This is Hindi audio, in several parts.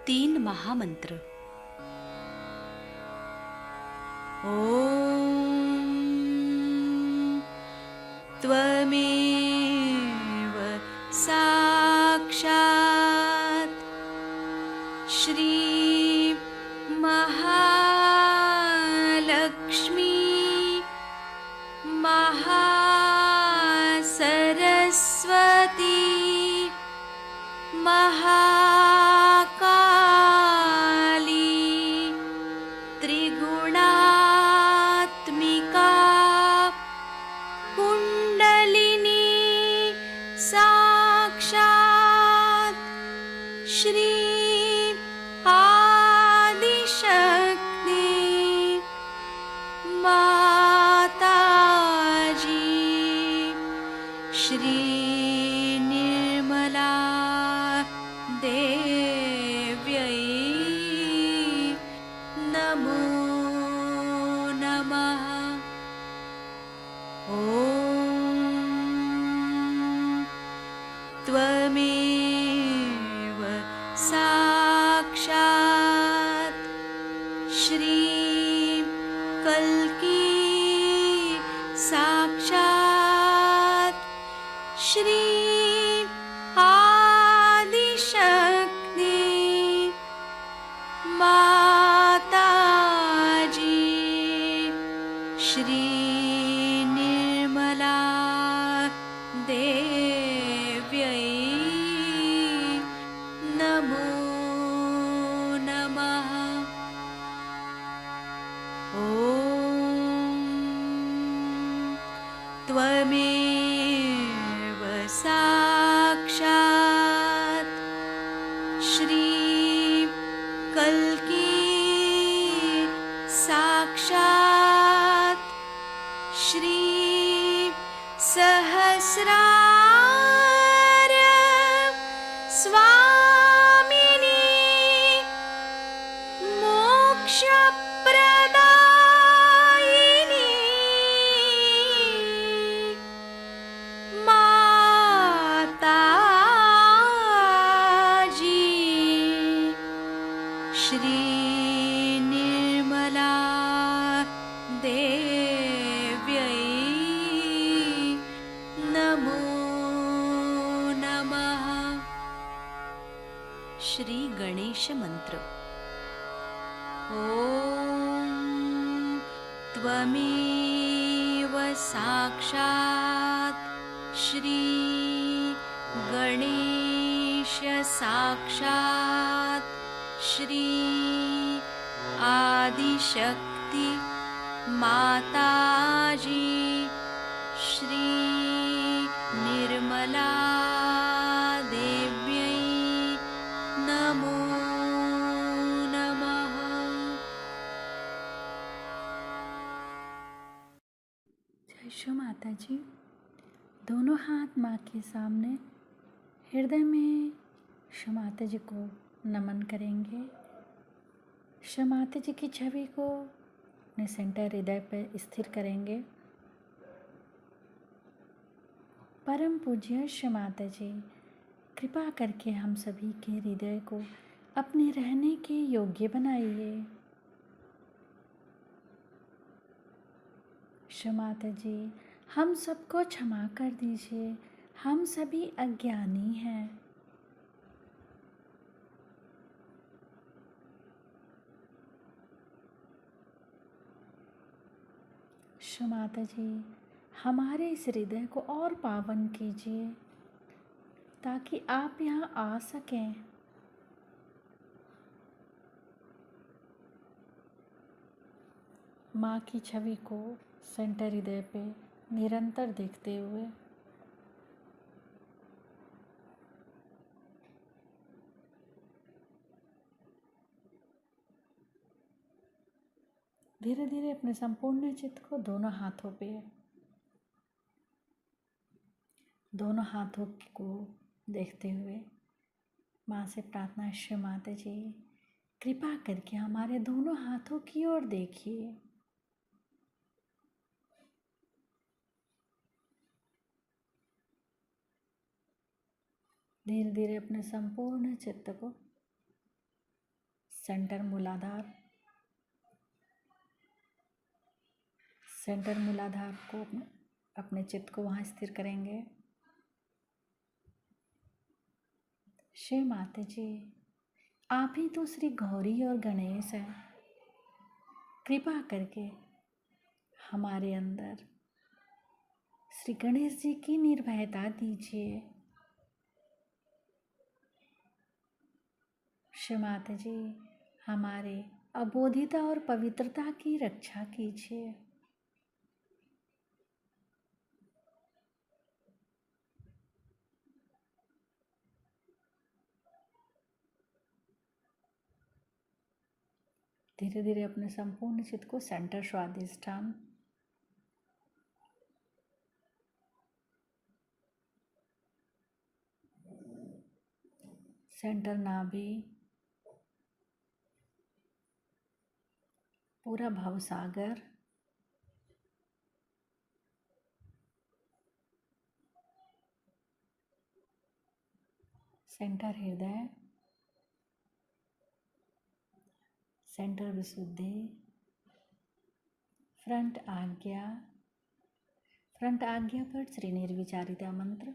तीन महामंत्र। ॐ त्वमेव साक्षात् श्री महालक्ष्मी महासरस्वती महाकाली त्रिगुणात्मिका कुण्डलिनी साक्षात् श्री आदिशक्ति माताजी श्री निर्मला देव्यै नमो नमः। ॐ त्वमेव साक्षात् श्री कल्की साक्षात् श्री आदिशक्ति माताजी श्री निर्मला देव्यै नमो नमः। ॐ त्वमेव साक्षात् श्री कल्की साक्षात् श्री सहस्रार स्वामिनी मोक्षप्रदायिनी माताजी श्री निर्मला देव्यै नमो नमः। श्री गणेश मंत्र। ॐ त्वमेव साक्षात् श्री गणेश साक्षात् श्री आदिशक्ति माताजी श्री निर्मला देव्यै नमो नमः। जय श्री माता जी। दोनों हाथ माँ के सामने हृदय में श्री माता जी को नमन करेंगे। श्री माता जी की छवि को अपने सेंटर हृदय पर स्थिर करेंगे। परम पूज्य श्री माता जी, कृपा करके हम सभी के हृदय को अपने रहने के योग्य बनाइए। श्री माता जी, हम सबको क्षमा कर दीजिए, हम सभी अज्ञानी हैं। श्री माता जी, हमारे इस हृदय को और पावन कीजिए ताकि आप यहाँ आ सकें। माँ की छवि को सेंटर हृदय पे निरंतर देखते हुए धीरे धीरे अपने संपूर्ण चित्त को दोनों हाथों को देखते हुए माँ से प्रार्थना, श्री माता जी कृपा करके हमारे दोनों हाथों की ओर देखिए। धीरे धीरे अपने संपूर्ण चित्त को सेंटर मूलाधार। सेंटर मूलाधार को अपने चित्त को वहाँ स्थिर करेंगे। शिव माता जी, आप ही तो श्री गौरी और गणेश हैं। कृपा करके हमारे अंदर श्री गणेश जी की निर्भयता दीजिए। शिव माता जी, हमारे अबोधिता और पवित्रता की रक्षा कीजिए। धीरे धीरे अपने संपूर्ण चित्त को सेंटर स्वादिष्ठान, सेंटर नाभि, पूरा भवसागर, सेंटर हृदय, सेंटर विशुद्धि, फ्रंट आज्ञा। फ्रंट आज्ञा पर श्री निर्विचारिता मंत्र।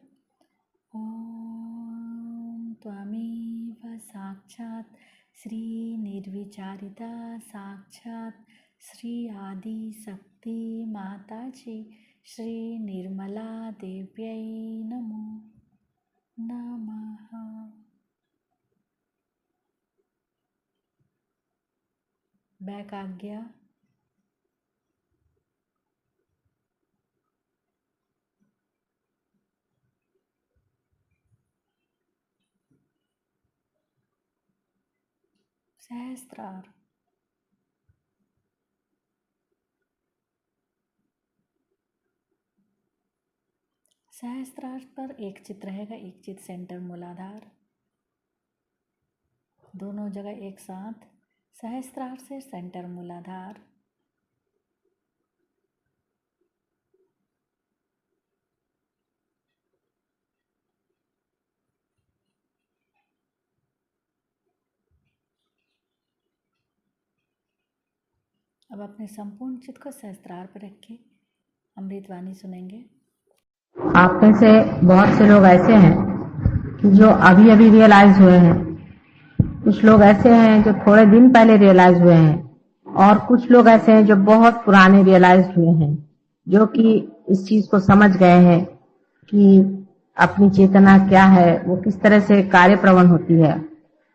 ओम त्वमेव साक्षात् श्री निर्विचारिता साक्षात् श्री आदि शक्ति माता जी श्री निर्मला देव्यै नमो नमः। बैक आज्ञा। सहस्त्रार। सहस्त्रार पर एक चित्र रहेगा, एक चित्र सेंटर मूलाधार, दोनों जगह एक साथ। सहस्त्रार से सेंटर मूलाधार, अब अपने संपूर्ण चित्त को सहस्त्रार पर रखें। अमृतवाणी सुनेंगे। आप में से बहुत से लोग ऐसे हैं जो अभी अभी रियलाइज हुए हैं, कुछ लोग ऐसे हैं जो थोड़े दिन पहले रियलाइज हुए हैं, और कुछ लोग ऐसे हैं जो बहुत पुराने रियलाइज हुए हैं, जो कि इस चीज को समझ गए हैं कि अपनी चेतना क्या है, वो किस तरह से कार्य प्रवण होती है,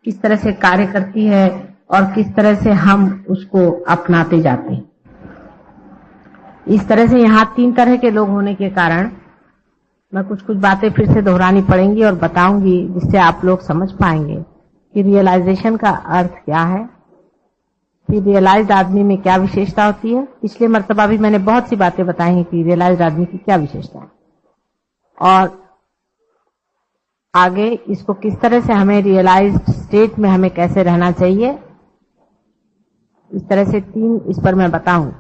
किस तरह से कार्य करती है, और किस तरह से हम उसको अपनाते जाते हैं। इस तरह से यहाँ 3 तरह के लोग होने के कारण मैं कुछ बातें फिर से दोहरानी पड़ेंगी और बताऊंगी, जिससे आप लोग समझ पाएंगे कि रियलाइजेशन का अर्थ क्या है, फिर रियलाइज्ड आदमी में क्या विशेषता होती है। पिछले मर्तबा भी मैंने बहुत सी बातें बताई हैं कि रियलाइज्ड आदमी की क्या विशेषता है, और आगे इसको किस तरह से हमें रियलाइज्ड स्टेट में हमें कैसे रहना चाहिए, इस तरह से 3 इस पर मैं बताऊं।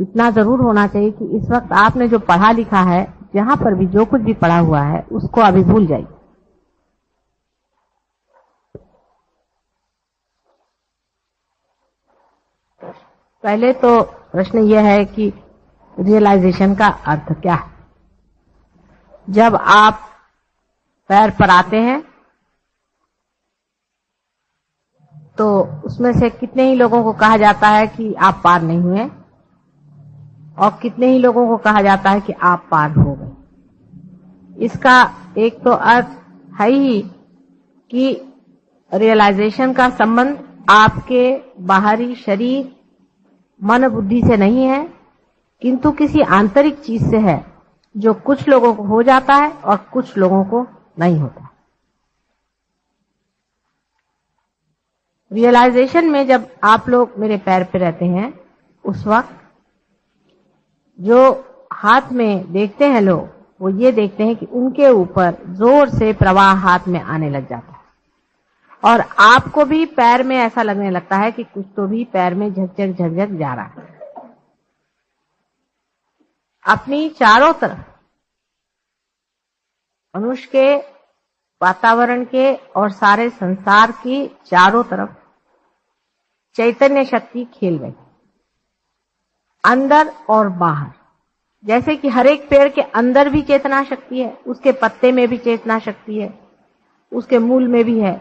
इतना जरूर होना चाहिए कि इस वक्त आपने जो पढ़ा लिखा है, जहां पर भी जो कुछ भी पढ़ा हुआ है, उसको अभी भूल जाइए। पहले तो प्रश्न यह है कि रियलाइजेशन का अर्थ क्या है। जब आप पैर पर आते हैं तो उसमें से कितने ही लोगों को कहा जाता है कि आप पार नहीं हुए, और कितने ही लोगों को कहा जाता है कि आप पार हो गए। इसका एक तो अर्थ है ही कि रियलाइजेशन का संबंध आपके बाहरी शरीर मन बुद्धि से नहीं है, किंतु किसी आंतरिक चीज से है, जो कुछ लोगों को हो जाता है और कुछ लोगों को नहीं होता। रियलाइजेशन में जब आप लोग मेरे पैर पे रहते हैं, उस वक्त जो हाथ में देखते हैं लोग, वो ये देखते हैं कि उनके ऊपर जोर से प्रवाह हाथ में आने लग जाता है, और आपको भी पैर में ऐसा लगने लगता है कि कुछ तो भी पैर में झकझक झकझक जा रहा है। अपनी चारों तरफ मनुष्य के वातावरण के और सारे संसार की चारों तरफ चैतन्य शक्ति खेल रही, अंदर और बाहर। जैसे कि हर एक पेड़ के अंदर भी चेतना शक्ति है, उसके पत्ते में भी चेतना शक्ति है, उसके मूल में भी है,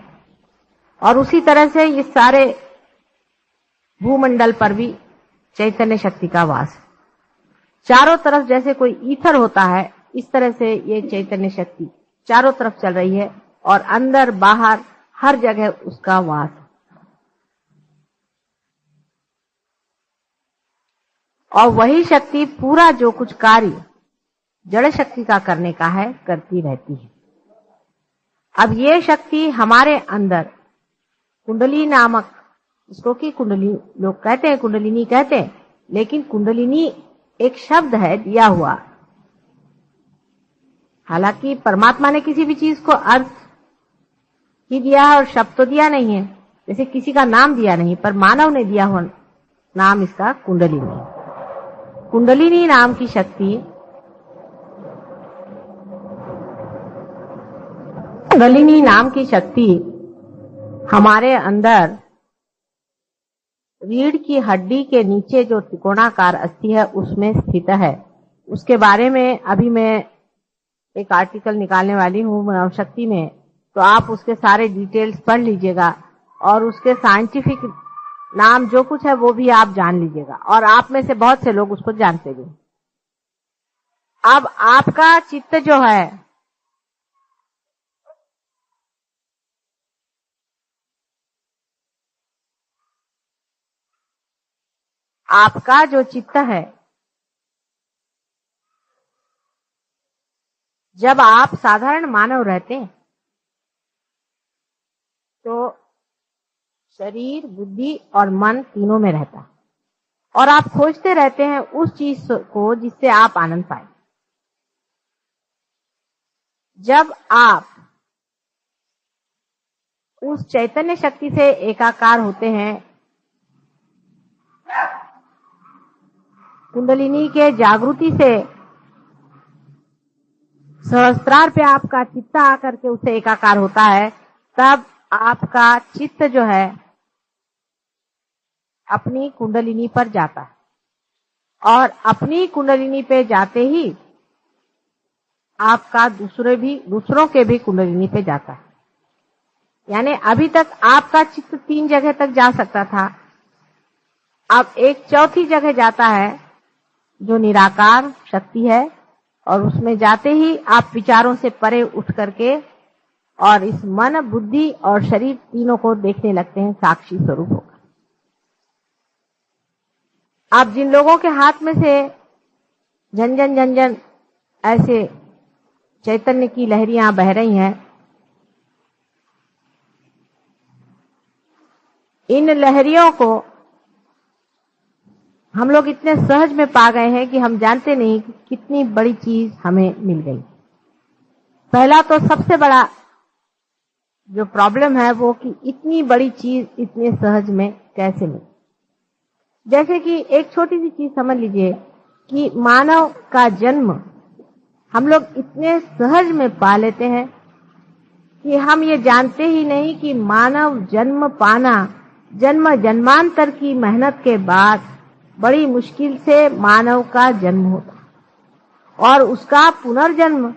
और उसी तरह से ये सारे भूमंडल पर भी चैतन्य शक्ति का वास है। चारों तरफ जैसे कोई ईथर होता है, इस तरह से ये चैतन्य शक्ति चारों तरफ चल रही है और अंदर बाहर हर जगह उसका वास है। और वही शक्ति पूरा जो कुछ कार्य जड़ शक्ति का करने का है करती रहती है। अब ये शक्ति हमारे अंदर कुंडली नामक, इसको कि कुंडली लोग कहते हैं, कुंडलिनी कहते हैं, लेकिन कुंडलिनी एक शब्द है दिया हुआ। हालांकि परमात्मा ने किसी भी चीज को अर्थ ही दिया है और शब्द तो दिया नहीं है, जैसे किसी का नाम दिया नहीं, पर मानव ने दिया हुआ नाम इसका कुंडलिनी। कुंडलिनी नाम की शक्ति, कुंडलिनी नाम की शक्ति हमारे अंदर रीढ़ की हड्डी के नीचे जो त्रिकोणाकार अस्थि है उसमें स्थित है। उसके बारे में अभी मैं एक आर्टिकल निकालने वाली हूँ शक्ति में, तो आप उसके सारे डिटेल्स पढ़ लीजिएगा और उसके साइंटिफिक नाम जो कुछ है वो भी आप जान लीजिएगा, और आप में से बहुत से लोग उसको जानते भी। अब आपका चित्त जो है आपका जो चित्त है, जब आप साधारण मानव रहते हैं तो शरीर, बुद्धि और मन तीनों में रहता है, और आप खोजते रहते हैं उस चीज को जिससे आप आनंद पाए। जब आप उस चैतन्य शक्ति से एकाकार होते हैं, कुंडलिनी के जागृति से सहस्त्रार पे आपका चित्त आकर के उससे एकाकार होता है, तब आपका चित्त जो है अपनी कुंडलिनी पर जाता है, और अपनी कुंडलिनी पे जाते ही आपका दूसरों के भी कुंडलिनी पे जाता है। यानी अभी तक आपका चित्त 3 जगह तक जा सकता था, अब एक चौथी जगह जाता है जो निराकार शक्ति है, और उसमें जाते ही आप विचारों से परे उठ करके और इस मन, बुद्धि और शरीर तीनों को देखने लगते हैं साक्षी स्वरूप होकर। आप जिन लोगों के हाथ में से झंझन झंझन ऐसे चैतन्य की लहरियां बह रही हैं, इन लहरियों को हम लोग इतने सहज में पा गए हैं कि हम जानते नहीं कि कितनी बड़ी चीज हमें मिल गई। पहला तो सबसे बड़ा जो प्रॉब्लम है वो कि इतनी बड़ी चीज इतने सहज में कैसे मिली। जैसे कि एक छोटी सी चीज समझ लीजिए कि मानव का जन्म हम लोग इतने सहज में पा लेते हैं कि हम ये जानते ही नहीं कि मानव जन्म पाना जन्म जन्मांतर की मेहनत के बाद बड़ी मुश्किल से मानव का जन्म होता, और उसका पुनर्जन्म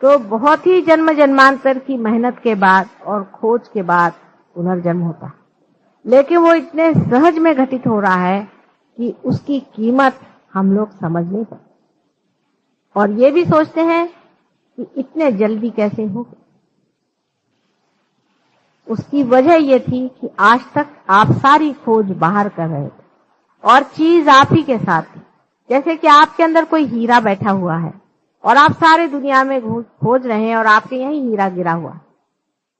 तो बहुत ही जन्म जन्मांतर की मेहनत के बाद और खोज के बाद पुनर्जन्म होता। लेकिन वो इतने सहज में घटित हो रहा है कि उसकी कीमत हम लोग समझ नहीं पाते, और ये भी सोचते हैं कि इतने जल्दी कैसे हो। उसकी वजह ये थी कि आज तक आप सारी खोज बाहर कर रहे थे और चीज आप ही के साथ थी। जैसे कि आपके अंदर कोई हीरा बैठा हुआ है और आप सारे दुनिया में खोज रहे हैं और आपके यही हीरा गिरा हुआ है,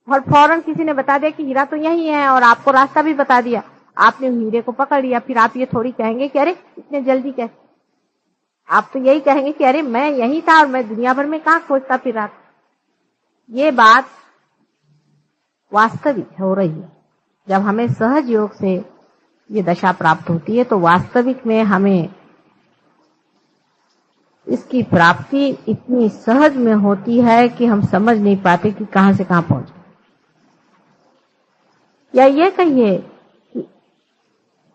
और फौरन किसी ने बता दिया कि हीरा तो यही है, और आपको रास्ता भी बता दिया, आपने हीरे को पकड़ लिया। फिर आप ये थोड़ी कहेंगे कि अरे इतने जल्दी कैसे, आप तो यही कहेंगे कि अरे मैं यही था और मैं दुनिया भर में कहाँ खोजता फिर रहा था। ये बात वास्तविक हो रही है। जब हमें सहज योग से ये दशा प्राप्त होती है तो वास्तविक में हमें इसकी प्राप्ति इतनी सहज में होती है कि हम समझ नहीं पाते कि कहां से कहां पहुंच गए। या ये कहिए कि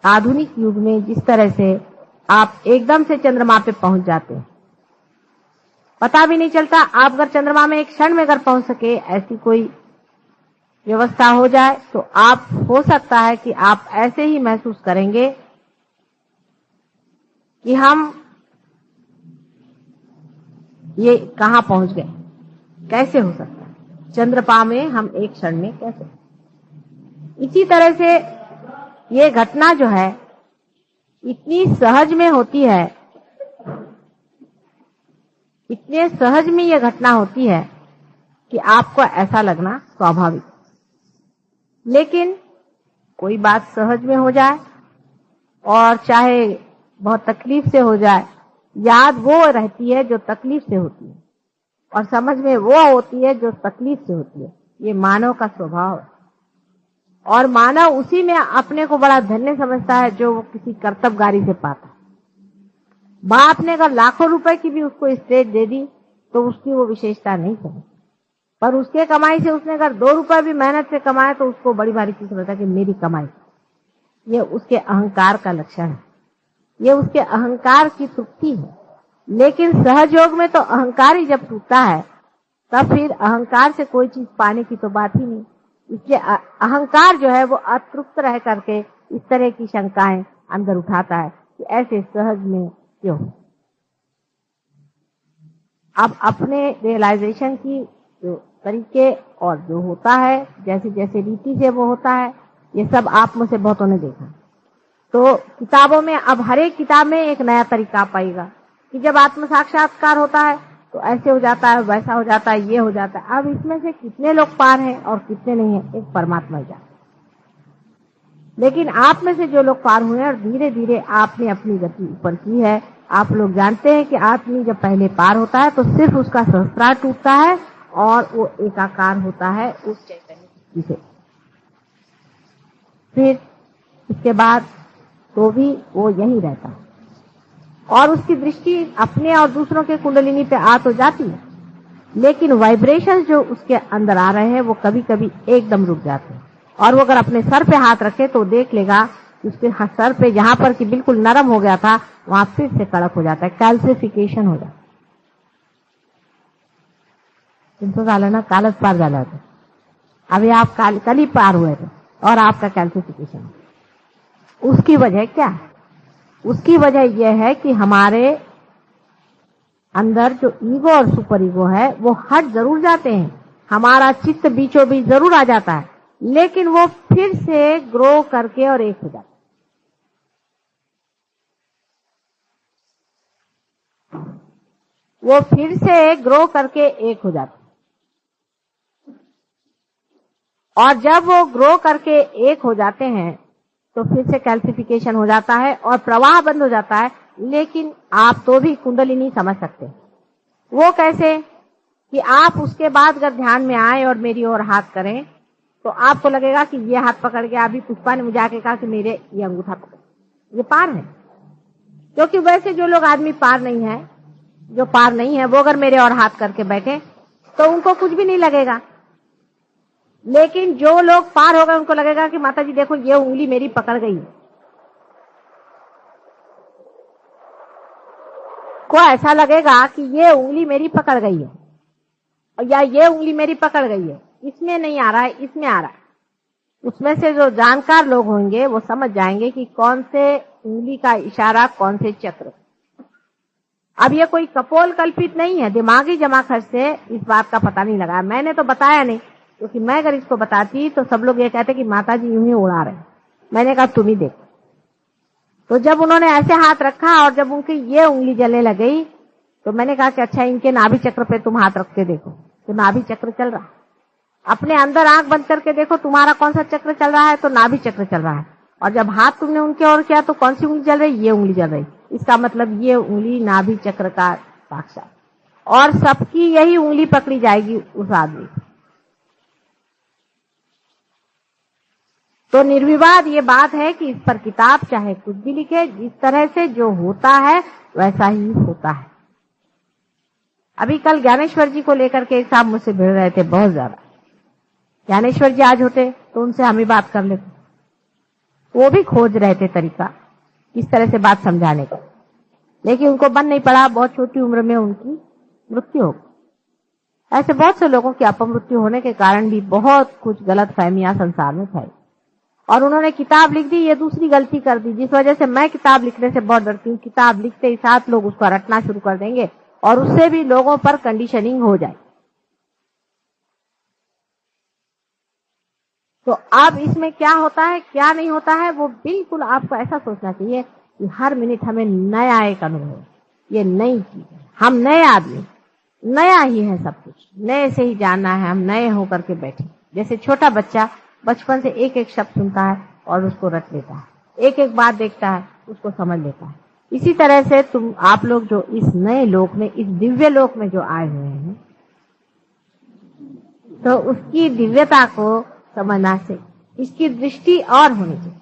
आधुनिक युग में जिस तरह से आप एकदम से चंद्रमा पे पहुंच जाते हैं, पता भी नहीं चलता, आप अगर चंद्रमा में एक क्षण में अगर पहुंच सके, ऐसी कोई व्यवस्था हो जाए तो आप हो सकता है कि आप ऐसे ही महसूस करेंगे कि हम ये कहां पहुंच गए, कैसे हो सकता है चंद्रमा में हम एक क्षण में कैसे। इसी तरह से ये घटना जो है इतनी सहज में होती है, इतने सहज में ये घटना होती है कि आपको ऐसा लगना स्वाभाविक। लेकिन कोई बात सहज में हो जाए और चाहे बहुत तकलीफ से हो जाए, याद वो रहती है जो तकलीफ से होती है और समझ में वो होती है जो तकलीफ से होती है। ये मानव का स्वभाव है और मानव उसी में अपने को बड़ा धन्य समझता है जो वो किसी कर्तव्यगारी से पाता है। बाप ने अगर लाखों रुपए की भी उसको स्टेज दे दी तो उसकी वो विशेषता नहीं समझ, पर उसके कमाई से उसने अगर 2 रुपए भी मेहनत से कमाए तो उसको बड़ी भारी चीज समझता है कि मेरी कमाई। ये उसके अहंकार का लक्षण है, ये उसके अहंकार की तृप्ति है। लेकिन सहयोग में तो अहंकार ही जब टूटता है तब फिर अहंकार से कोई चीज पाने की तो बात ही नहीं। इसलिए अहंकार जो है वो अतृप्त रह करके इस तरह की शंकाएं अंदर उठाता है कि ऐसे सहज में क्यों। अब अपने रियलाइजेशन की जो तरीके और जो होता है, जैसे जैसे रीति से वो होता है, ये सब आप में से बहुतों ने देखा। तो किताबों में अब हर एक किताब में एक नया तरीका पाएगा कि जब आत्म साक्षात्कार होता है तो ऐसे हो जाता है, वैसा हो जाता है, ये हो जाता है। अब इसमें से कितने लोग पार हैं और कितने नहीं है, एक परमात्मा जाने। लेकिन आप में से जो लोग पार हुए हैं और धीरे धीरे आपने अपनी गति ऊपर की है, आप लोग जानते हैं कि आदमी जब पहले पार होता है तो सिर्फ उसका सहस्त्रार टूटता है और वो एकाकार होता है उस चैतन्य से। फिर इसके बाद तो भी वो यही रहता है और उसकी दृष्टि अपने और दूसरों के कुंडलिनी पे आ तो जाती है, लेकिन वाइब्रेशन जो उसके अंदर आ रहे हैं वो कभी कभी एकदम रुक जाते हैं। और वो अगर अपने सर पे हाथ रखे तो देख लेगा कि उसके सर पे जहां पर कि बिल्कुल नरम हो गया था वहां फिर से कड़क हो जाता है, कैल्सिफिकेशन हो जाता है। तुमको झालं ना, कालच पार झाला था, अभी आप कल ही पार हुए थे और आपका कैल्सिफिकेशन। उसकी वजह क्या है? उसकी वजह यह है कि हमारे अंदर जो ईगो और सुपर ईगो है वो हट जरूर जाते हैं, हमारा चित्त बीचों बीच जरूर आ जाता है, लेकिन वो फिर से ग्रो करके और एक हो जाता है। वो फिर से ग्रो करके एक हो जाता है और जब वो ग्रो करके एक हो जाते हैं तो फिर से कैल्सिफिकेशन हो जाता है और प्रवाह बंद हो जाता है। लेकिन आप तो भी कुंडलिनी समझ सकते हैं। वो कैसे कि आप उसके बाद अगर ध्यान में आए और मेरी ओर हाथ करें तो आपको लगेगा कि ये हाथ पकड़ के, अभी पुष्पा ने मुझे आके कहा कि मेरे ये अंगूठा पकड़, ये पार है। क्योंकि वैसे जो लोग आदमी पार नहीं है, जो पार नहीं है, वो अगर मेरे और हाथ करके बैठे तो उनको कुछ भी नहीं लगेगा। लेकिन जो लोग पार हो गए उनको लगेगा कि माता जी देखो ये उंगली मेरी पकड़ गई है। को ऐसा लगेगा कि ये उंगली मेरी पकड़ गई है या ये उंगली मेरी पकड़ गई है, इसमें नहीं आ रहा है, इसमें आ रहा है। उसमें से जो जानकार लोग होंगे वो समझ जाएंगे कि कौन से उंगली का इशारा, कौन से चक्र। अब ये कोई कपोल कल्पित नहीं है, दिमागी जमाखर्च से इस बात का पता नहीं लगा। मैंने तो बताया नहीं, क्योंकि मैं अगर इसको बताती तो सब लोग ये कहते कि माता जी यूं ही उड़ा रहे। मैंने कहा तुम ही देखो। तो जब उन्होंने ऐसे हाथ रखा और जब उनकी ये उंगली जलने लग गई तो मैंने कहा कि अच्छा इनके नाभि चक्र पे तुम हाथ रख के देखो, तो नाभि चक्र चल रहा है। अपने अंदर आंख बंद करके देखो तुम्हारा कौन सा चक्र चल रहा है, तो नाभि चक्र चल रहा है। और जब हाथ तुमने उनके ओर किया तो कौन सी उंगली चल रही? ये उंगली चल रही। इसका मतलब ये उंगली नाभि चक्र का साक्षात, और सबकी यही उंगली पकड़ी जाएगी उस आदमी। तो निर्विवाद ये बात है कि इस पर किताब चाहे कुछ भी लिखे, जिस तरह से जो होता है वैसा ही होता है। अभी कल ज्ञानेश्वर जी को लेकर के एक साहब मुझसे भिड़ रहे थे बहुत ज्यादा। ज्ञानेश्वर जी आज होते तो उनसे हम ही बात कर लेते। वो भी खोज रहे थे तरीका किस तरह से बात समझाने का, लेकिन उनको बन नहीं पड़ा। बहुत छोटी उम्र में उनकी मृत्यु हो गई। ऐसे बहुत से लोगों की अपमृत्यु होने के कारण भी बहुत कुछ गलत फहमियां संसार में फैली, और उन्होंने किताब लिख दी। ये दूसरी गलती कर दी जिस वजह से मैं किताब लिखने से बहुत डरती हूँ। किताब लिखते ही 7 लोग उसको रटना शुरू कर देंगे और उससे भी लोगों पर कंडीशनिंग हो जाए। तो अब इसमें क्या होता है क्या नहीं होता है, वो बिल्कुल आपको ऐसा सोचना चाहिए कि हर मिनट हमें नया एक अनुभव, ये नई चीज है। हम नए आदमी, नया ही है सब कुछ, नए से ही जानना है। हम नए होकर के बैठे। जैसे छोटा बच्चा बचपन से एक एक शब्द सुनता है और उसको रट लेता है, एक एक बात देखता है उसको समझ लेता है। इसी तरह से आप लोग जो इस नए लोक में, इस दिव्य लोक में जो आए हुए हैं, तो उसकी दिव्यता को समझना से इसकी दृष्टि और होनी चाहिए।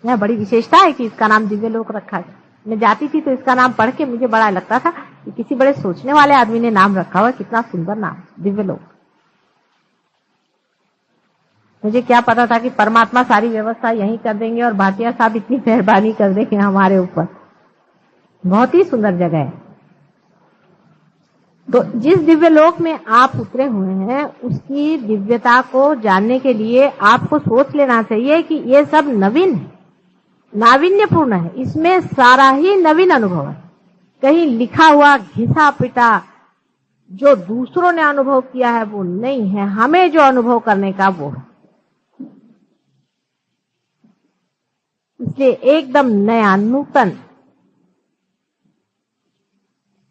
यह बड़ी विशेषता है कि इसका नाम दिव्य लोक रखा है। मैं जाती थी तो इसका नाम पढ़ के मुझे बड़ा लगता था कि किसी बड़े सोचने वाले आदमी ने नाम रखा हुआ, कितना सुंदर नाम, दिव्य लोक। मुझे क्या पता था कि परमात्मा सारी व्यवस्था यहीं कर देंगे और भाटिया साहब इतनी मेहरबानी कर देंगे हमारे ऊपर। बहुत ही सुंदर जगह है। तो जिस दिव्य लोक में आप उतरे हुए हैं उसकी दिव्यता को जानने के लिए आपको सोच लेना चाहिए कि ये सब नवीन है, नाविन्यपूर्ण है। इसमें सारा ही नवीन अनुभव है। कहीं लिखा हुआ घिसा पिटा जो दूसरों ने अनुभव किया है वो नहीं है। हमें जो अनुभव करने का वो है। इसलिए एकदम नया, नूतन,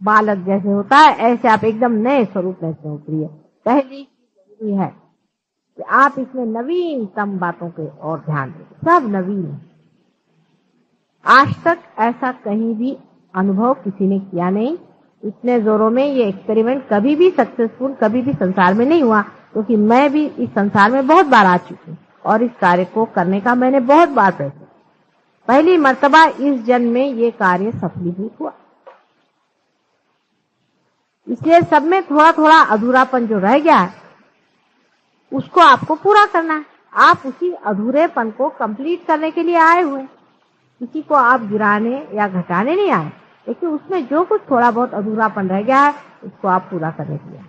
बालक जैसे होता है ऐसे आप एकदम नए स्वरूप में से उतरिए। पहली चीज जरूरी है कि आप इसमें नवीनतम बातों के और ध्यान दें। सब नवीन है। आज तक ऐसा कहीं भी अनुभव किसी ने किया नहीं। इतने जोरों में ये एक्सपेरिमेंट कभी भी सक्सेसफुल कभी भी संसार में नहीं हुआ, क्योंकि मैं भी इस संसार में बहुत बार आ चुकी हूँ और इस कार्य को करने का मैंने बहुत बार प्रयत्न। पहली मर्तबा इस जन्म में ये कार्य सफलीभूत हुआ। इसलिए सब में थोड़ा थोड़ा अधूरापन जो रह गया है उसको आपको पूरा करना है। आप उसी अधूरेपन को कंप्लीट करने के लिए आए हुए। किसी को आप गिराने या घटाने नहीं आए, लेकिन उसमें जो कुछ थोड़ा बहुत अधूरापन रह गया है उसको आप पूरा करने के लिए।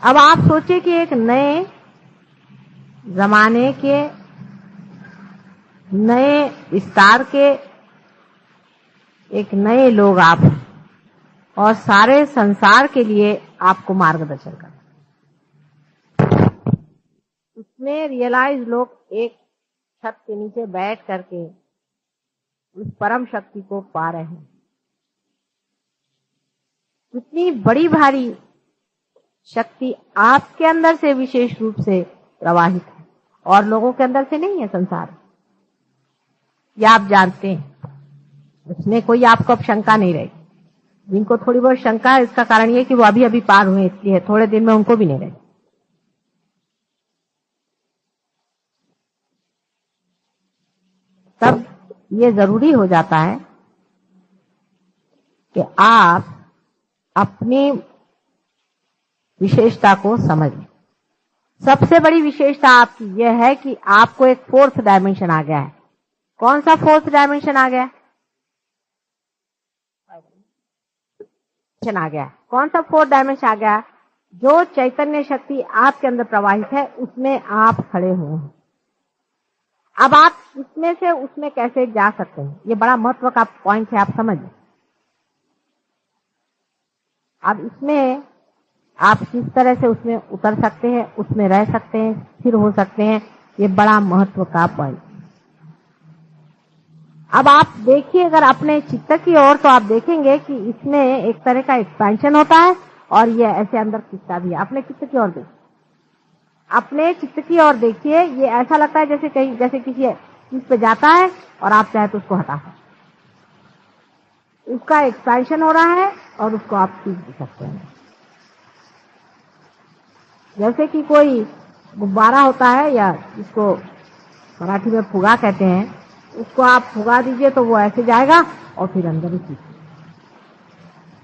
अब आप सोचिए कि एक नए जमाने के, नए विस्तार के एक नए लोग आप, और सारे संसार के लिए आपको मार्गदर्शन करना। उसमें रियलाइज लोग एक छत के नीचे बैठ करके उस परम शक्ति को पा रहे हैं। कितनी बड़ी भारी शक्ति आपके अंदर से विशेष रूप से प्रवाहित है और लोगों के अंदर से नहीं है संसार। यह आप जानते हैं। उसमें कोई आपको अब शंका नहीं रहेगी। जिनको थोड़ी बहुत शंका है इसका कारण ये कि वो अभी अभी पार हुए, इसलिए थोड़े दिन में उनको भी नहीं रहेगी। तब ये जरूरी हो जाता है कि आप अपनी विशेषता को समझें। सबसे बड़ी विशेषता आपकी यह है कि आपको एक 4th डायमेंशन आ गया है। कौन सा 4th डायमेंशन आ गया? आ गया। कौन सा 4th डायमेंशन आ गया? जो चैतन्य शक्ति आपके अंदर प्रवाहित है उसमें आप खड़े हुए हैं। अब आप इसमें से उसमें कैसे जा सकते हैं, ये बड़ा महत्व का पॉइंट है, आप समझिए। अब इसमें आप किस तरह से उसमें उतर सकते हैं, उसमें रह सकते हैं, स्थिर हो सकते हैं, ये बड़ा महत्व का पॉइंट। अब आप देखिए अगर अपने चित्त की ओर, तो आप देखेंगे कि इसमें एक तरह का एक्सपेंशन होता है और ये ऐसे अंदर खिंचता भी है। अपने चित्त की ओर देखिए, अपने चित्त की ओर देखिए। ये ऐसा लगता है जैसे कहीं, जैसे किसी चीज पे जाता है और आप चाहे तो उसको हटा सकते। उसका एक्सपेंशन हो रहा है और उसको आप खींच भी सकते हैं। जैसे कि कोई गुब्बारा होता है, या जिसको मराठी में फुगा कहते हैं, उसको आप फुगा दीजिए तो वो ऐसे जाएगा और फिर अंदर ही खींच।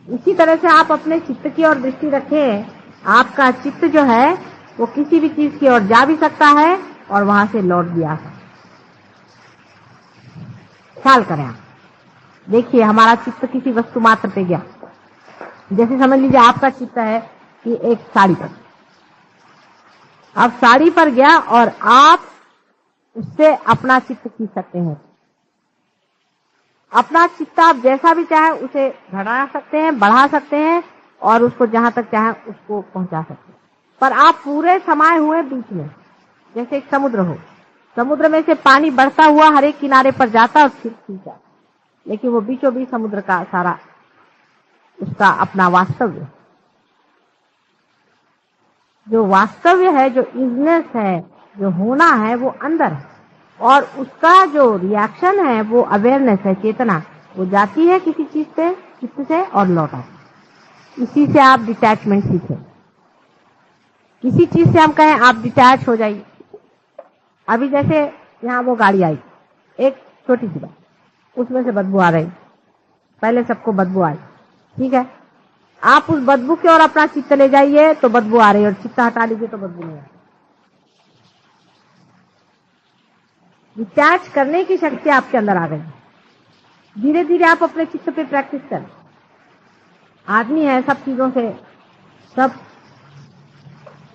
इसी तरह से आप अपने चित्त की ओर दृष्टि रखें, आपका चित्त जो है वो किसी भी चीज की ओर जा भी सकता है और वहां से लौट भी आ सकता है। ख्याल करें आप, देखिए हमारा चित्त किसी वस्तु मात्र पे गया, जैसे समझ लीजिए आपका चित्त है कि एक साड़ी पर, अब साड़ी पर गया और आप उससे अपना चित्त खींच सकते हैं। अपना चित्त आप जैसा भी चाहे उसे घटा सकते हैं, बढ़ा सकते हैं और उसको जहां तक चाहे उसको पहुंचा सकते हैं। पर आप पूरे समाये हुए बीच में, जैसे एक समुद्र हो, समुद्र में से पानी बढ़ता हुआ हर एक किनारे पर जाता और फिर खींचा, लेकिन वो बीचों बीच समुद्र का सारा उसका अपना वास्तव्य है। जो वास्तव्य है, जो इजनेस है, जो होना है, वो अंदर है और उसका जो रिएक्शन है वो अवेयरनेस है, चेतना। वो जाती है किसी चीज पे चित्त से और लौट आती। इसी से आप डिटैचमेंट सीखें। किसी चीज से हम कहें आप डिटैच हो जाइए। अभी जैसे यहाँ वो गाड़ी आई, एक छोटी सी बात, उसमें से बदबू आ रही, पहले सबको बदबू आई, ठीक है, आप उस बदबू की ओर अपना चित्त ले जाइए तो बदबू आ रही है और चित्त हटा लीजिए तो बदबू नहीं आ रही। डिटैच करने की शक्ति आपके अंदर आ गई। धीरे धीरे आप अपने चित्त पे प्रैक्टिस करें। आदमी है सब चीजों से, सब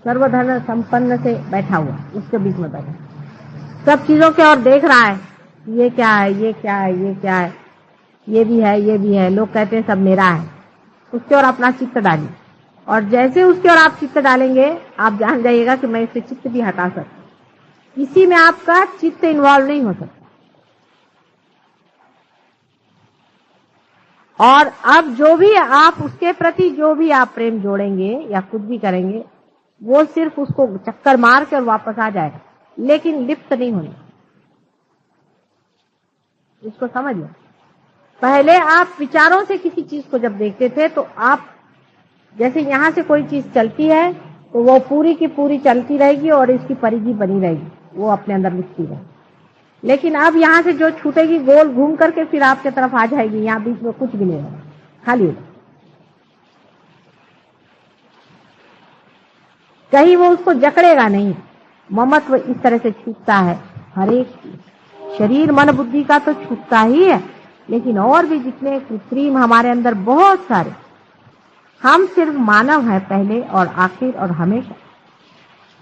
सर्वधर्म संपन्न से बैठा हुआ, उसके बीच में बैठा, सब चीजों की ओर देख रहा है, ये क्या है, ये क्या है, ये क्या है, ये भी है, ये भी है, लोग कहते हैं सब मेरा है। उसके ओर अपना चित्त डालिए और जैसे उसके ओर आप चित्त डालेंगे आप जान जाइएगा कि मैं इससे चित्त भी हटा सकता। इसी में आपका चित्त इन्वॉल्व नहीं हो सकता। और अब जो भी आप उसके प्रति जो भी आप प्रेम जोड़ेंगे या कुछ भी करेंगे, वो सिर्फ उसको चक्कर मार कर वापस आ जाएगा, लेकिन लिप्त नहीं होने। इसको समझ लो। पहले आप विचारों से किसी चीज को जब देखते थे तो आप जैसे यहां से कोई चीज चलती है तो वो पूरी की पूरी चलती रहेगी और इसकी परिधि बनी रहेगी, वो अपने अंदर लिखती रहेगी। लेकिन अब यहां से जो छूटेगी गोल घूम करके फिर आपके तरफ आ जाएगी, यहाँ बीच में कुछ भी नहीं होगा, खाली होगा। कहीं वो उसको जकड़ेगा नहीं। ममत्व इस तरह से छूटता है। हर एक शरीर मन बुद्धि का तो छूटता ही है, लेकिन और भी जितने कृत्रिम हमारे अंदर बहुत सारे, हम सिर्फ मानव हैं पहले और आखिर और हमेशा।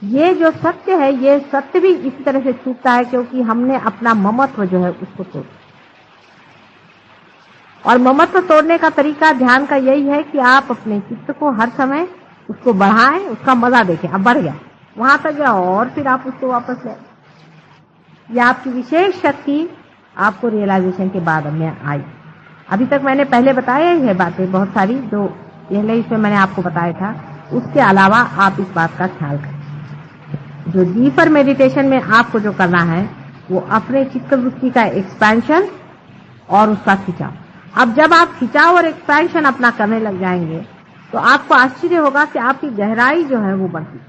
ये जो सत्य है, ये सत्य भी इसी तरह से छूटता है क्योंकि हमने अपना ममत्व जो है उसको तोड़। और ममत्व तोड़ने का तरीका ध्यान का यही है कि आप अपने चित्त को हर समय उसको बढ़ाएं, उसका मजा देखें। अब बढ़ गया, वहां तक गया और फिर आप उसको वापस ले। यह आपकी विशेष शक्ति आपको रियलाइजेशन के बाद में आई। अभी तक मैंने पहले बताया ही है बातें बहुत सारी, जो पहले इसमें मैंने आपको बताया था। उसके अलावा आप इस बात का ख्याल करें, जो डीपर मेडिटेशन में आपको जो करना है वो अपने चित्त वृत्ति का एक्सपेंशन और उसका खिंचाव। अब जब आप खिंचाव और एक्सपेंशन अपना करने लग जाएंगे तो आपको आश्चर्य होगा कि आपकी गहराई जो है वो बढ़ती है।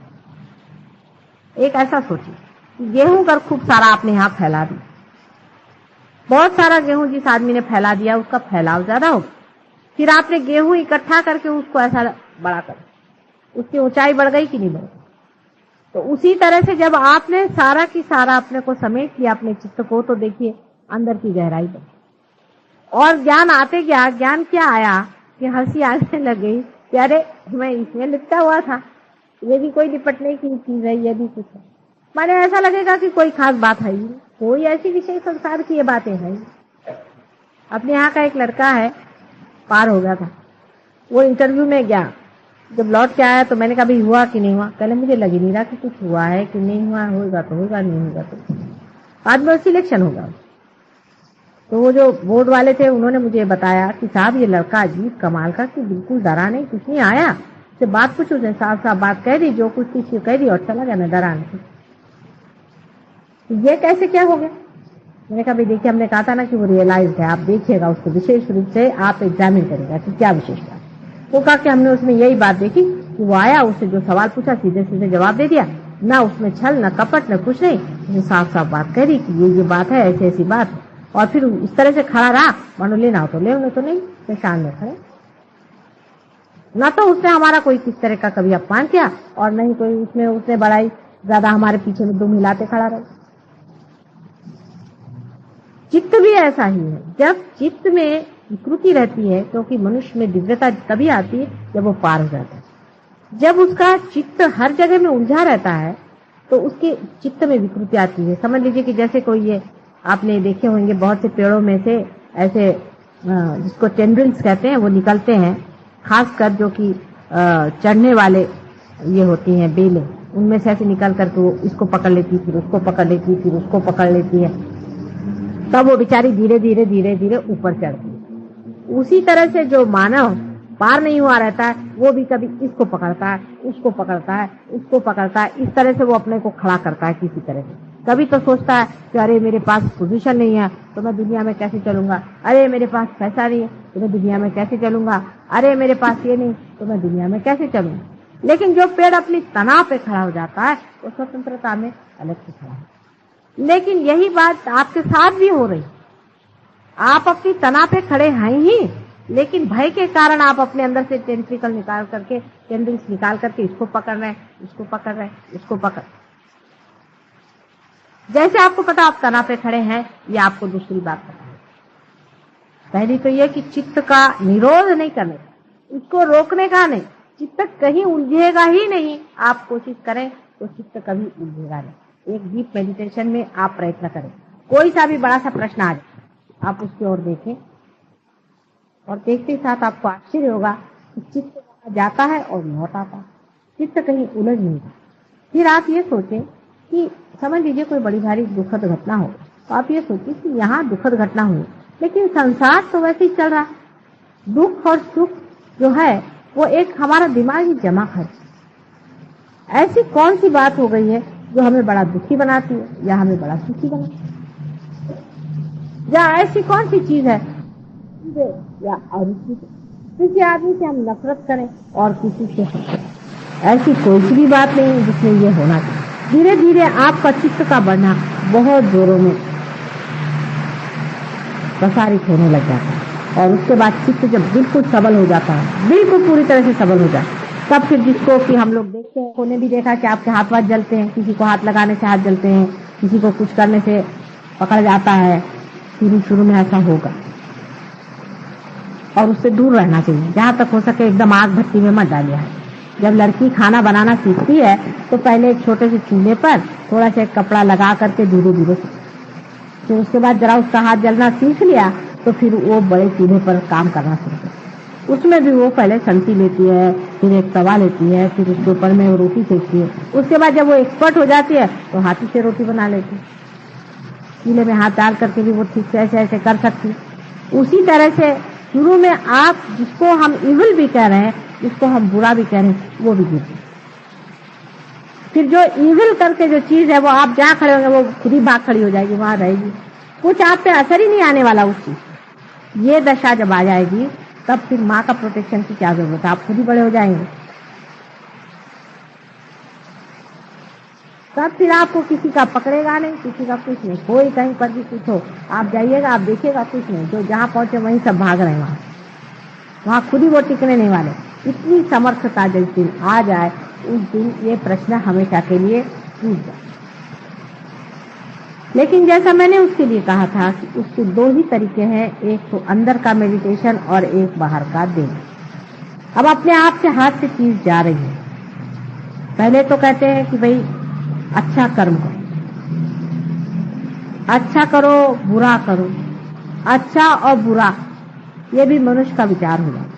एक ऐसा सोचिए, गेहूं कर खूब सारा आपने यहाँ फैला दिया, बहुत सारा गेहूं जिस आदमी ने फैला दिया उसका फैलाव ज्यादा होगा। फिर आपने गेहूं इकट्ठा करके उसको ऐसा बड़ा कर, उसकी ऊंचाई बढ़ गई कि नहीं बढ़ गई? तो उसी तरह से जब आपने सारा की सारा अपने को समेट लिया अपने चित्त को, तो देखिए अंदर की गहराई बढ़ी और ज्ञान आते गया। ज्ञान क्या आया कि हंसी आने लग गई कि अरे मैं इसमें लिपटा हुआ था, ये भी कोई लिपटने की चीज है, ये भी कुछ है। माने ऐसा लगेगा कि कोई खास बात है ही, कोई ऐसी विषय संसार की ये बातें हैं। अपने यहाँ का एक लड़का है, पार हो गया था, वो इंटरव्यू में गया, जब लौट के आया तो मैंने कहा भाई हुआ कि नहीं हुआ? कहले मुझे लग ही नहीं रहा कि कुछ हुआ है कि नहीं हुआ, होगा तो होगा, नहीं होगा तो बाद में सिलेक्शन होगा। तो वो जो बोर्ड वाले थे उन्होंने मुझे बताया कि साहब ये लड़का अजीब कमाल का, कि बिल्कुल डरा नहीं, कुछ नहीं आया, से बात कुछ उसने साफ साफ बात कह दी, जो कुछ थी कह दी और चला गया, मैं डरा नहीं। ये कैसे क्या हो गया? मैंने कहा भाई देखिए, हमने कहा था ना कि वो रियलाइज है, आप देखिएगा उसको विशेष रूप से आप एग्जामिन करेगा कि क्या विशेषता है। तो कहा कि हमने उसमें यही बात देखी कि वो आया, उससे जो सवाल पूछा सीधे सीधे जवाब दे दिया, ना उसमें छल न कपट न कुछ नहीं, उसने साफ साफ बात कह दी कि ये बात है, ऐसी ऐसी बात। और फिर इस तरह से खड़ा रहा, मानो लेना हो तो ले, उन्हें तो नहीं, शान में खड़े। ना तो उसने हमारा कोई किस तरह का कभी अपमान किया और नहीं कोई उसने बड़ा ही ज्यादा हमारे पीछे में दुम हिलाते खड़ा रहे। चित्त भी ऐसा ही है। जब चित्त में विकृति रहती है, क्योंकि मनुष्य में दिव्यता तभी आती है जब वो पार हो जाता है। जब उसका चित्त हर जगह में उलझा रहता है तो उसके चित्त में विकृति आती है। समझ लीजिए कि जैसे कोई, ये आपने देखे होंगे बहुत से पेड़ों में से ऐसे जिसको टेंड्रिल्स कहते हैं वो निकलते हैं, खासकर जो कि चढ़ने वाले ये होती हैं बेलें, उनमें से ऐसे निकल करके वो इसको पकड़ लेती, फिर उसको पकड़ लेती, फिर उसको पकड़ लेती है, तब वो बेचारी धीरे धीरे धीरे धीरे ऊपर चढ़ती है। उसी तरह से जो मानव पार नहीं हुआ रहता है, वो भी कभी इसको पकड़ता है, उसको पकड़ता है, उसको पकड़ता है, इस तरह से वो अपने को खड़ा करता है किसी तरह से। कभी तो सोचता है कि अरे मेरे पास पोजीशन नहीं है तो मैं दुनिया में कैसे चलूंगा, अरे मेरे पास पैसा नहीं है तो मैं दुनिया में कैसे चलूंगा, अरे मेरे पास ये नहीं तो मैं दुनिया में कैसे चलूंगा। लेकिन जो पेड़ अपनी तना पे खड़ा हो जाता है वो स्वतंत्रता में अलग से खड़ा है। लेकिन यही बात आपके साथ भी हो रही। आप अपनी तना पे खड़े हैं ही, लेकिन भय के कारण आप अपने अंदर से टेंट्रिकल निकाल करके, टेंड्रिल्स निकाल करके इसको पकड़ रहे हैं, इसको पकड़ रहे हैं, इसको पकड़। जैसे आपको पता आप तना पे खड़े हैं, ये आपको दूसरी बात पता है। पहली तो ये कि चित्त का निरोध नहीं करने का, उसको रोकने का नहीं। चित्त कहीं उलझेगा ही नहीं। आप कोशिश करें तो चित्त कभी उलझेगा नहीं। एक डीप मेडिटेशन में आप प्रयत्न करें, कोई सा भी बड़ा सा प्रश्न आ जाए, आप उसकी ओर देखें और देखते साथ आपको आश्चर्य होगा कि चित्त वहां जाता है और लौट आता है। चित्त कहीं उलझ नहीं था। फिर आप ये सोचें कि समझ लीजिए कोई बड़ी भारी दुखद घटना हो, तो आप ये सोचिए कि यहाँ दुखद घटना हुई, लेकिन संसार तो वैसे ही चल रहा है। दुख और सुख जो है वो एक हमारा दिमागी जमा खर्च। ऐसी कौन सी बात हो गई है जो हमें बड़ा दुखी बनाती है या हमें बड़ा सुखी बनाती है, या ऐसी कौन सी चीज है या अरुचि, किसी आदमी से हम नफरत करें और किसी से ऐसी कोई सी भी बात नहीं है जिसमें ये होना चाहिए। धीरे धीरे आपका चित्त का बढ़ना बहुत जोरों में प्रसारित होने लग जाता है और उसके बाद चित्त जब बिल्कुल सबल हो जाता है, बिल्कुल पूरी तरह से सबल हो जाता है, तब फिर जिसको कि हम लोग देखते हैं, उन्हें भी देखा कि आपके हाथ वाथ जलते हैं, किसी को हाथ लगाने से हाथ जलते हैं, किसी को कुछ करने से पकड़ जाता है। शुरू में ऐसा होगा और उससे दूर रहना चाहिए, जहां तक हो सके एकदम आग भट्टी में मत डालिए। जब लड़की खाना बनाना सीखती है तो पहले एक छोटे से चूल्हे पर थोड़ा सा कपड़ा लगा करके धीरे धीरे, फिर उसके बाद जरा उसका हाथ जलना सीख लिया तो फिर वो बड़े चूल्हे पर काम करना शुरू करती है। उसमें भी वो पहले संती लेती है, फिर एक तवा लेती है, फिर उसके ऊपर में वो रोटी सेकती है। उसके बाद जब वो एक्सपर्ट हो जाती है तो हाथी से रोटी बना लेती है, चूल्हे में हाथ डाल करके भी वो ठीक से ऐसे ऐसे कर सकती है। उसी तरह से शुरू में आप जिसको हम इविल भी कह रहे हैं, जिसको हम बुरा भी कह रहे हैं, वो भी गिरती। फिर जो इविल करके जो चीज है वो आप जहाँ खड़े होंगे वो खुद ही भाग खड़ी हो जाएगी, वहां रहेगी, कुछ आप पे असर ही नहीं आने वाला उस चीज। ये दशा जब आ जाएगी तब फिर माँ का प्रोटेक्शन की क्या जरूरत है, आप खुद ही बड़े हो जाएंगे। तब फिर आपको किसी का पकड़ेगा नहीं, किसी का कुछ नहीं, कोई कहीं पर भी कुछ हो आप जाइएगा, आप देखिएगा कुछ नहीं, जो जहाँ पहुंचे वहीं सब भाग रहे हैं, वहां खुद ही वो टिकने नहीं वाले। इतनी समर्थता जिस दिन आ जाए उस दिन ये प्रश्न हमेशा के लिए टूट जाए। लेकिन जैसा मैंने उसके लिए कहा था कि उसके दो ही तरीके हैं, एक तो अंदर का मेडिटेशन और एक बाहर का देना। अब अपने आप से हाथ से चीज जा रही है। पहले तो कहते हैं कि भाई अच्छा कर्म करो, अच्छा करो बुरा करो, अच्छा और बुरा ये भी मनुष्य का विचार हो जाए।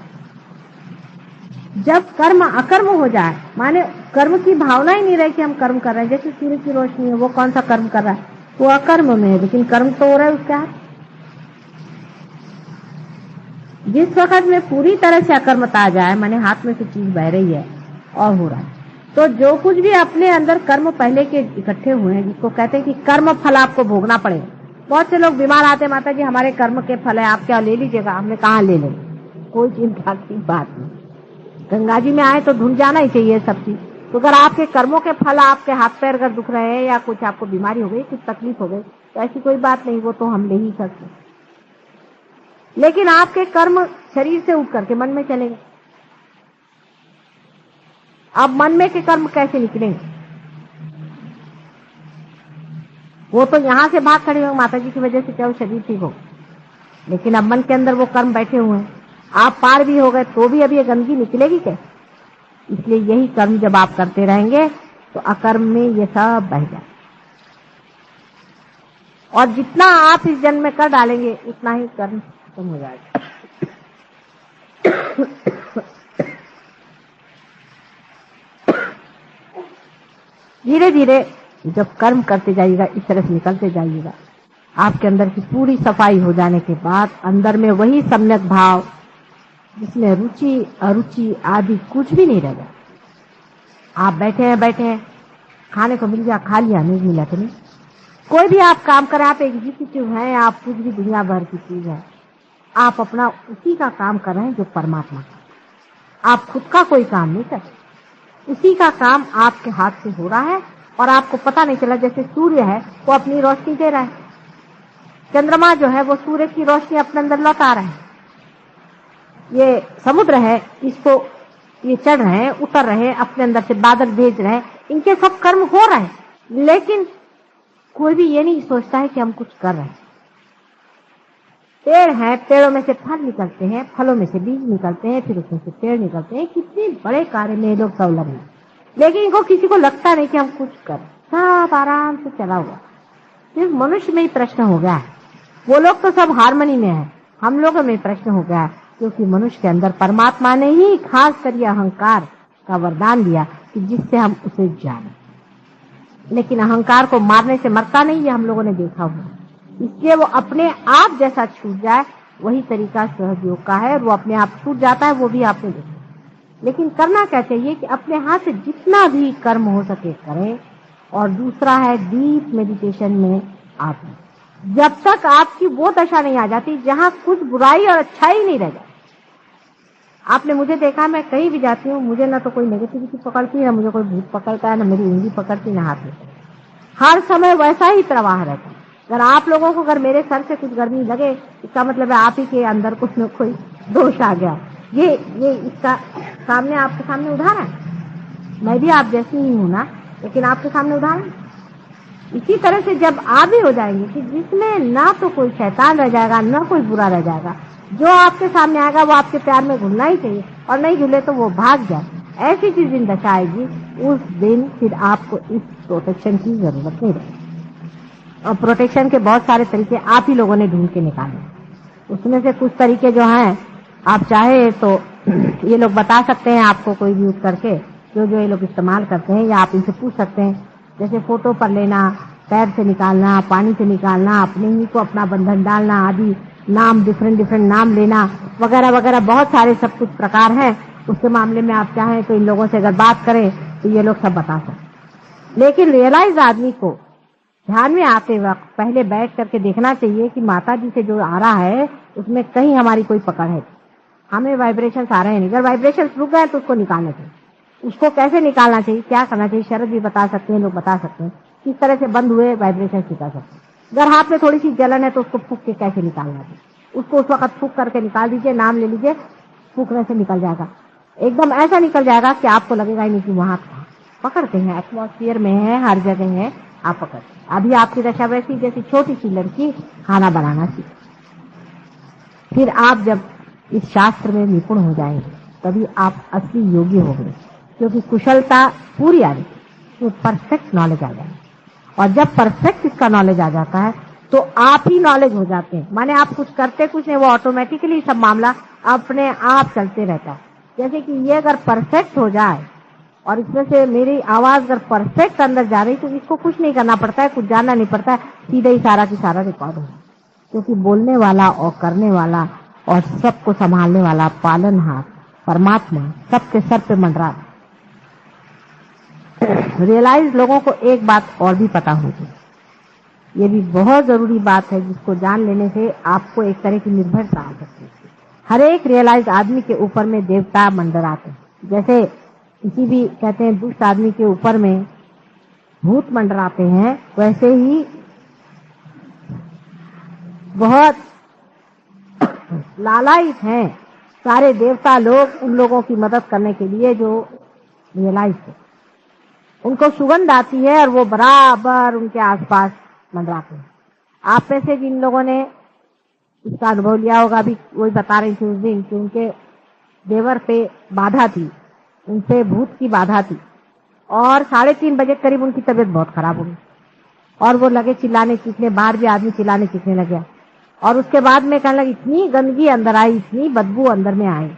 जब कर्म अकर्म हो जाए, माने कर्म की भावना ही नहीं रहे कि हम कर्म कर रहे हैं, जैसे सूर्य की रोशनी है, वो कौन सा कर्म कर रहा है, वो अकर्म में है, लेकिन कर्म तो हो रहा है उसके हाथ। जिस वक्त में पूरी तरह से अकर्मता आ जाए, माने हाथ में से चीज बह रही है और हो रहा है, तो जो कुछ भी अपने अंदर कर्म पहले के इकट्ठे हुए हैं, जिसको कहते हैं कि कर्म फल आपको भोगना पड़ेगा। बहुत से लोग बीमार आते, माता जी हमारे कर्म के फल है, आप क्या ले लीजिएगा, हमने कहा ले लेंगे, कोई चिंता की बात नहीं। गंगा जी में आए तो धुल जाना ही चाहिए सब चीज। तो अगर आपके कर्मों के फल, आपके हाथ पैर अगर दुख रहे हैं या कुछ आपको बीमारी हो गई, कुछ तकलीफ हो गई, तो ऐसी कोई बात नहीं, वो तो हम ले ही सकते। लेकिन आपके कर्म शरीर से उठ करके मन में चलेंगे। अब मन में के कर्म कैसे निकलेंगे? वो तो यहां से भाग खड़े होंगे माता जी की वजह से, चाहे शरीर ठीक हो, लेकिन अब मन के अंदर वो कर्म बैठे हुए हैं। आप पार भी हो गए तो भी अब ये गंदगी निकलेगी कैसे? इसलिए यही कर्म जब आप करते रहेंगे तो अकर्म में ये सब बह जाए, और जितना आप इस जन्म में कर डालेंगे उतना ही कर्म खत्म हो जाएगा। धीरे धीरे जब कर्म करते जाइएगा, इस तरह से निकलते जाइएगा, आपके अंदर की पूरी सफाई हो जाने के बाद अंदर में वही सम्यक भाव जिसमें रुचि अरुचि आदि कुछ भी नहीं रह गया। आप बैठे हैं, खाने को मिल गया खा लिया, नहीं मिला तो नहीं। कोई भी आप काम करें, आप एग्जीक्यूटिव हैं, आप कुछ भी दुनिया भर की चीज है, आप अपना उसी का काम कर रहे हैं जो परमात्मा का। आप खुद का कोई काम नहीं कर, उसी का काम आपके हाथ से हो रहा है और आपको पता नहीं चला। जैसे सूर्य है वो अपनी रोशनी दे रहा है, चंद्रमा जो है वो सूर्य की रोशनी अपने अंदर लौटा रहा है, ये समुद्र है इसको ये चढ़ रहे हैं उतर रहे हैं, अपने अंदर से बादल भेज रहे हैं, इनके सब कर्म हो रहे हैं, लेकिन कोई भी ये नहीं सोचता है कि हम कुछ कर रहे हैं। पेड़ हैं, पेड़ों में से फल निकलते हैं, फलों में से बीज निकलते हैं, फिर उसमें से पेड़ निकलते हैं। कितने बड़े कार्य में ये लोग संलग्न हैं, लेकिन इनको किसी को लगता नहीं कि हम कुछ करें, सब आराम से चला हुआ। सिर्फ मनुष्य में ही प्रश्न हो गया है, वो लोग तो सब हारमोनी में है, हम लोगों में प्रश्न हो गया है, क्योंकि मनुष्य के अंदर परमात्मा ने ही खास कर अहंकार का वरदान दिया कि जिससे हम उसे जाने। लेकिन अहंकार को मारने से मरता नहीं, ये हम लोगों ने देखा हुआ, इसलिए वो अपने आप जैसा छूट जाए वही तरीका सहयोग का है, वो अपने आप छूट जाता है, वो भी आपने देखा। लेकिन करना क्या चाहिए कि अपने हाथ से जितना भी कर्म हो सके करें, और दूसरा है डीप मेडिटेशन में आप जब तक आपकी वो दशा नहीं आ जाती जहां कुछ बुराई और अच्छाई नहीं रह जाती। आपने मुझे देखा, मैं कहीं भी जाती हूँ, मुझे ना तो कोई नेगेटिविटी पकड़ती है, ना मुझे कोई भूत पकड़ता है, ना मेरी उंगली पकड़ती, ना हाथ में। हर समय वैसा ही प्रवाह रहता है। अगर आप लोगों को अगर मेरे सर से कुछ गर्मी लगे, इसका मतलब है आप ही के अंदर कुछ न कोई दोष आ गया। ये इसका सामने आपके सामने उदाहरण है। मैं भी आप जैसी ही हूँ ना, लेकिन आपके सामने उदाहरण। इसी तरह से जब आप भी हो जाएंगे कि जिसमें ना तो कोई शैतान रह जाएगा, ना कोई बुरा रह जाएगा, जो आपके सामने आएगा वो आपके प्यार में घुलना ही चाहिए, और नहीं घुले तो वो भाग जाए। ऐसी जिस दिन दशा आएगी उस दिन फिर आपको इस प्रोटेक्शन की जरूरत नहीं रहेगी। और प्रोटेक्शन के बहुत सारे तरीके आप ही लोगों ने ढूंढ के निकाले। उसमें से कुछ तरीके जो हैं, आप चाहे तो ये लोग बता सकते हैं आपको, कोई भी यूज करके जो ये लोग इस्तेमाल करते हैं, या आप इनसे पूछ सकते हैं। जैसे फोटो पर लेना, पैर से निकालना, पानी से निकालना, अपने ही को अपना बंधन डालना आदि, नाम डिफरेंट नाम लेना वगैरह वगैरह, बहुत सारे सब कुछ प्रकार हैं। उसके मामले में आप चाहें तो इन लोगों से अगर बात करें तो ये लोग सब बता सकते। लेकिन रियलाइज आदमी को ध्यान में आते वक्त पहले बैठ करके देखना चाहिए कि माता जी से जो आ रहा है उसमें कहीं हमारी कोई पकड़ है, हमें वाइब्रेशन आ रहे हैं। अगर वाइब्रेशन रुक गए तो उसको निकालना चाहिए। उसको कैसे निकालना चाहिए, क्या करना चाहिए, शरद भी बता सकते हैं, लोग बता सकते हैं किस तरह से बंद हुए वाइब्रेशन निकाल सकते हैं। अगर हाथ में थोड़ी सी जलन है तो उसको फूक के कैसे निकालना चाहिए, उसको उस वक्त फूक करके निकाल दीजिए, नाम ले लीजिए, फूकने से निकल जाएगा। एकदम ऐसा निकल जाएगा कि आपको लगेगा ही नहीं कि वहां पकड़ते हैं, एटमॉस्फेयर में है, हर जगह है, आप पकड़ते। अभी आपकी दशा वैसी जैसी छोटी सी लड़की खाना बनाना सीख। फिर आप जब इस शास्त्र में निपुण हो जाएंगे तभी आप असली योगी होंगे, क्योंकि कुशलता पूरी आ रही तो परफेक्ट नॉलेज आ जाएगा। और जब परफेक्ट इसका नॉलेज आ जाता है तो आप ही नॉलेज हो जाते हैं, माने आप कुछ करते कुछ नहीं, वो ऑटोमेटिकली सब मामला अपने आप चलते रहता है। जैसे कि ये अगर परफेक्ट हो जाए और इसमें से मेरी आवाज अगर परफेक्ट अंदर जा रही तो इसको कुछ नहीं करना पड़ता है, कुछ जानना नहीं पड़ता है, सीधे ही सारा की सारा रिकॉर्ड हो। क्योंकि बोलने वाला और करने वाला और सबको संभालने वाला पालनहार परमात्मा सबके सर पे मंडरा। रियलाइज लोगों को एक बात और भी पता होगी, ये भी बहुत जरूरी बात है, जिसको जान लेने से आपको एक तरह की निर्भरता आ सकती है। हर एक रियलाइज आदमी के ऊपर में देवता मंडराते हैं। जैसे किसी भी कहते हैं दुष्ट आदमी के ऊपर में भूत मंडराते हैं, वैसे ही बहुत लालायित हैं सारे देवता लोग उन लोगों की मदद करने के लिए जो रियलाइज से उनको सुगंध आती है और वो बराबर उनके आसपास मंडराते हैं। आप में से जिन लोगों ने इसका अनुभव लिया होगा, अभी वही बता रही थी उस दिन कि उनके देवर पे बाधा थी, उनपे भूत की बाधा थी और 3:30 बजे करीब उनकी तबीयत बहुत खराब हो गई और वो लगे चिल्लाने चीखने, बाहर भी आदमी चिल्लाने चीखने लग गया और उसके बाद में कहने लगे इतनी गंदगी अंदर आई, इतनी बदबू अंदर में आई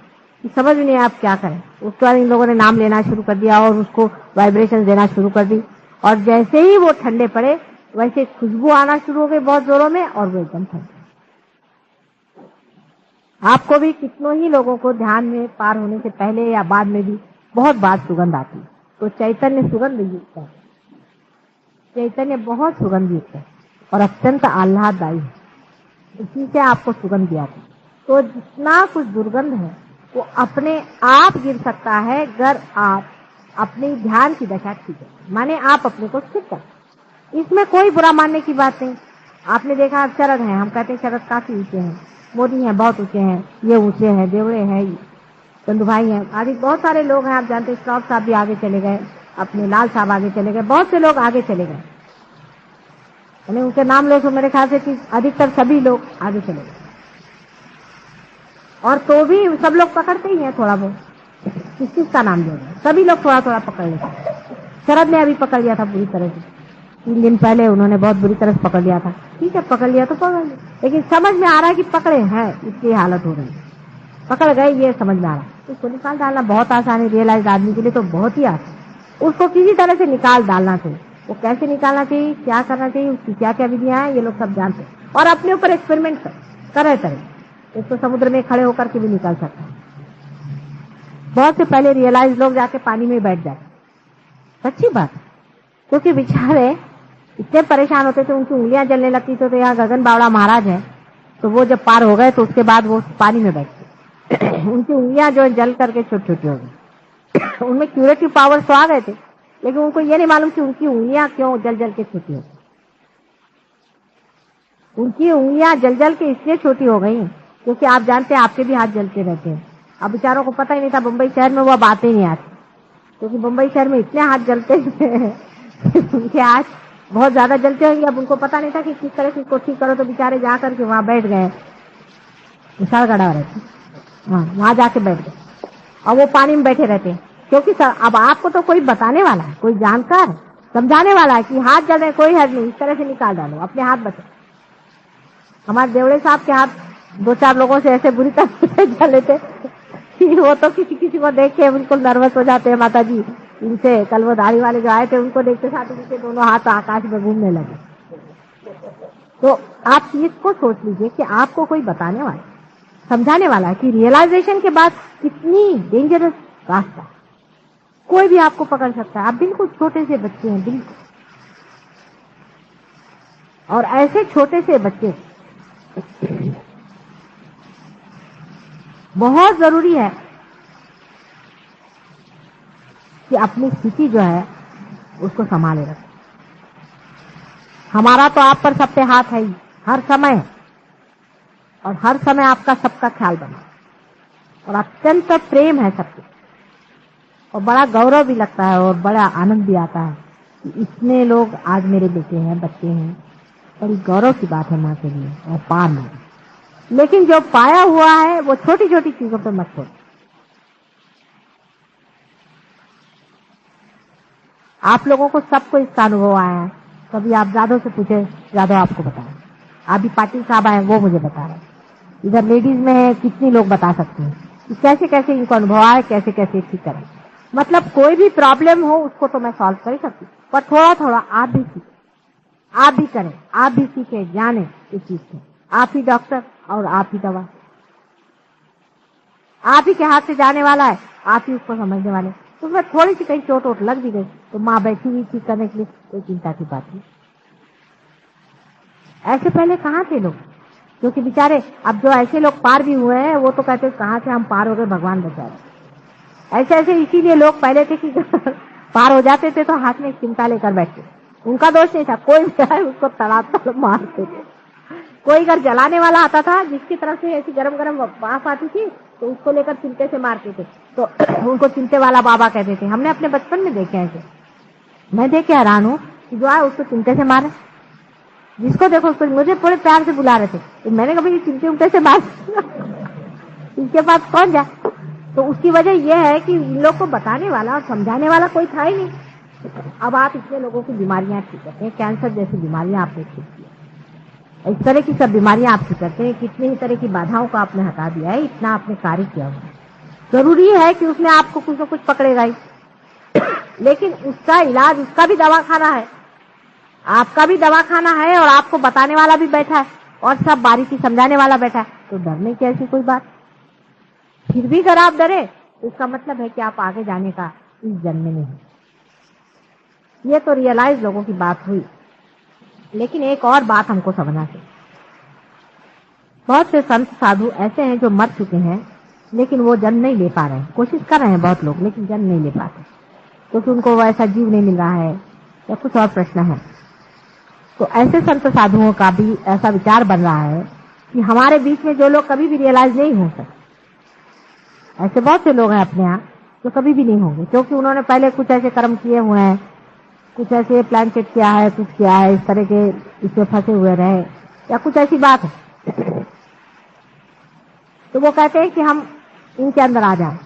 कि समझ नहीं आप क्या करें। उसके बाद इन लोगों ने नाम लेना शुरू कर दिया और उसको वाइब्रेशन देना शुरू कर दी और जैसे ही वो ठंडे पड़े वैसे खुशबू आना शुरू हो गई बहुत जोरों में और वो एकदम ठंडे। आपको भी कितनों ही लोगों को ध्यान में पार होने से पहले या बाद में भी बहुत बार सुगंध आती है। तो चैतन्य सुगंध युक्त है, चैतन्य बहुत सुगंध युक्त है और अत्यंत आह्लाददायी है, इसी से आपको सुगंध दिया था। तो जितना कुछ दुर्गंध है वो अपने आप गिर सकता है अगर आप अपनी ध्यान की दशा ठीक है, माने आप अपने को ठीक कर। इसमें कोई बुरा मानने की बात नहीं। आपने देखा आप शरद हैं, हम कहते हैं शरद काफी ऊंचे हैं, मोदी हैं बहुत ऊंचे हैं, ये ऊंचे हैं, देवड़े हैं, चंदू भाई हैं, आदि बहुत सारे लोग हैं। आप जानते हैं श्रॉफ साहब भी आगे चले गए, अपने लाल साहब आगे चले गए, बहुत से लोग आगे चले गए। मैंने उनके नाम लो तो मेरे ख्याल से कि अधिकतर सभी लोग आगे चले गए और तो भी सब लोग पकड़ते ही हैं थोड़ा बहुत। किस का नाम लिया, सभी लोग थोड़ा थोड़ा पकड़ लेते। शरद ने अभी पकड़ लिया था पूरी तरह से, 3 दिन पहले उन्होंने बहुत बुरी तरह से पकड़ लिया था। ठीक है, पकड़ लिया तो पकड़ लिया, लेकिन समझ में आ रहा है कि पकड़े हैं, इसकी हालत हो रही है, पकड़ गए, ये समझ में आ रहा है। उसको निकाल डालना बहुत आसान है, रियलाइज आदमी के लिए तो बहुत ही आसान। उसको किसी तरह से निकाल डालना चाहिए। वो कैसे निकालना चाहिए, क्या करना चाहिए, उसकी क्या क्या विधियां हैं, ये लोग सब जानते हैं और अपने ऊपर एक्सपेरिमेंट करे। एक तो समुद्र में खड़े होकर के भी निकाल सकता है। बहुत से पहले रियलाइज लोग जाके पानी में बैठ जाते, सच्ची बात, क्योंकि बेचारे इतने परेशान होते थे, उनकी उंगलियां जलने लगती थी। तो यहाँ गगन बावड़ा महाराज है, तो वो जब पार हो गए तो उसके बाद वो पानी में बैठते उनकी उंगलियां जो जल करके छोटी छोटी हो गई उनमें क्यूरेटिव पावर तो आ गए थे, लेकिन उनको ये नहीं मालूम कि उनकी उंगलियां क्यों जल जल के छोटी हो गई। उनकी उंगलियां जल जल के इसलिए छोटी हो गई क्योंकि आप जानते हैं आपके भी हाथ जलते रहते हैं। अब बेचारों को पता ही नहीं था, मुंबई शहर में वो अब आते ही नहीं आते, क्योंकि मुंबई शहर में इतने हाथ जलते उनके हाथ बहुत ज्यादा जलते होंगे। अब उनको पता नहीं था कि किस तरह से इसको ठीक करो, तो बेचारे जाकर के वहां बैठ गए, विशाल गड़ा रहते, हाँ वहां जाके बैठ गए और वो पानी में बैठे रहते हैं। क्योंकि सर अब आपको तो कोई बताने वाला है, कोई जानकार समझाने वाला है कि हाथ जल रहे, कोई हर्ज नहीं, इस तरह से निकाल डालो, अपने हाथ बचे। हमारे देवड़े साहब के हाथ 2-4 लोगों से ऐसे बुरी तरह से जल लेते कि वो तो किसी किसी को देख के बिल्कुल नर्वस हो जाते हैं। माता जी इनसे कल वो दाढ़ी वाले जो आए थे उनको देखते साथ उनके दोनों हाथ आकाश में घूमने लगे। तो आप चीज को सोच लीजिए कि आपको कोई बताने वाला, समझाने वाला है कि रियलाइजेशन के बाद कितनी डेंजरस रास्ता, कोई भी आपको पकड़ सकता है। आप बिल्कुल छोटे से बच्चे हैं, बिल्कुल, और ऐसे छोटे से बच्चे बहुत जरूरी है कि अपनी स्थिति जो है उसको संभाले रखें। हमारा तो आप पर सब पे हाथ है ही हर समय, और हर समय आपका सबका ख्याल बना और अत्यंत प्रेम है सबके, और बड़ा गौरव भी लगता है और बड़ा आनंद भी आता है कि इतने लोग आज मेरे बेटे हैं, बच्चे हैं। बड़ी गौरव की बात है माँ के लिए और पार में। लेकिन जो पाया हुआ है वो छोटी छोटी चीजों पर मत छोड़ो। आप लोगों को सबको इसका अनुभव आया है, कभी आप जादव से पूछे, जादव आपको बताए। अभी पाटिल साहब आए, वो मुझे बता रहे। इधर लेडीज में है, कितनी लोग बता सकते हैं कि कैसे कैसे इनको अनुभव आए, कैसे कैसे ठीक करें। मतलब कोई भी प्रॉब्लम हो उसको तो मैं सॉल्व कर ही सकती, पर थोड़ा थोड़ा आप भी सीखें, आप भी करें, आप भी सीखे, जाने इस चीज से। आप ही डॉक्टर और आप ही दवा, आप ही के हाथ से जाने वाला है, आप ही उसको समझने वाले। तो उसमें थोड़ी सी कहीं चोट वोट लग भी गई तो माँ बैठी हुई ठीक करने के लिए, कोई चिंता की बात नहीं। ऐसे पहले कहाँ थे लोग, क्योंकि बेचारे अब जो ऐसे लोग पार भी हुए हैं वो तो कहते कहाँ से हम पार हो गए, भगवान बचा रहे। ऐसे ऐसे इसीलिए लोग पहले थे कि पार हो जाते थे तो हाथ में चिमटा लेकर बैठते, उनका दोष नहीं था, कोई भी उसको तड़ातड़ मारते थे। कोई अगर जलाने वाला आता था जिसकी तरफ से ऐसी गरम गरम वाफ आती थी तो उसको लेकर चिमटे से मारते थे, तो उनको चिमटे वाला बाबा कहते थे। हमने अपने बचपन में देखे हैं। मैं देख के हैरान हूँ कि जो है उसको चिमटे से मारे, जिसको देखो उसको। मुझे पूरे प्यार से बुला रहे थे, तो मैंने कभी चिमटे उमटे से मार इसके पास कौन जाए। तो उसकी वजह यह है कि इन लोग को बताने वाला और समझाने वाला कोई था ही नहीं। अब आप इतने लोगों की बीमारियां ठीक करते हैं, कैंसर जैसी बीमारियां आपने ठीक की, इस तरह की सब बीमारियां आप ठीक करते हैं, कितनी ही तरह की बाधाओं को आपने हटा दिया है, इतना आपने कार्य किया हुआ है। जरूरी है कि उसने आपको कुछ न कुछ पकड़ेगा ही, लेकिन उसका इलाज, उसका भी दवाखाना है, आपका भी दवाखाना है, और आपको बताने वाला भी बैठा है, और सब बारीकी समझाने वाला बैठा है। तो डरने की ऐसी कोई बात। फिर भी अगर आप डरे तो इसका मतलब है कि आप आगे जाने का इस जन्म में नहीं। ये तो रियलाइज लोगों की बात हुई, लेकिन एक और बात हमको समझना चाहिए। बहुत से संत साधु ऐसे हैं जो मर चुके हैं, लेकिन वो जन्म नहीं ले पा रहे हैं। कोशिश कर रहे हैं बहुत लोग, लेकिन जन्म नहीं ले पाते, क्योंकि उनको वैसा जीव नहीं मिल रहा है या कुछ और प्रश्न है। तो ऐसे संत साधुओं का भी ऐसा विचार बन रहा है कि हमारे बीच में जो लोग कभी भी रियलाइज नहीं हो सकते, ऐसे बहुत से लोग हैं अपने यहाँ जो कभी भी नहीं होंगे, क्योंकि उन्होंने पहले कुछ ऐसे कर्म किए हुए हैं, कुछ ऐसे प्लान सेट किया है, कुछ किया है, इस तरह के इसमें फंसे हुए रहे, या कुछ ऐसी बात है। तो वो कहते हैं कि हम इनके अंदर आ जाएं,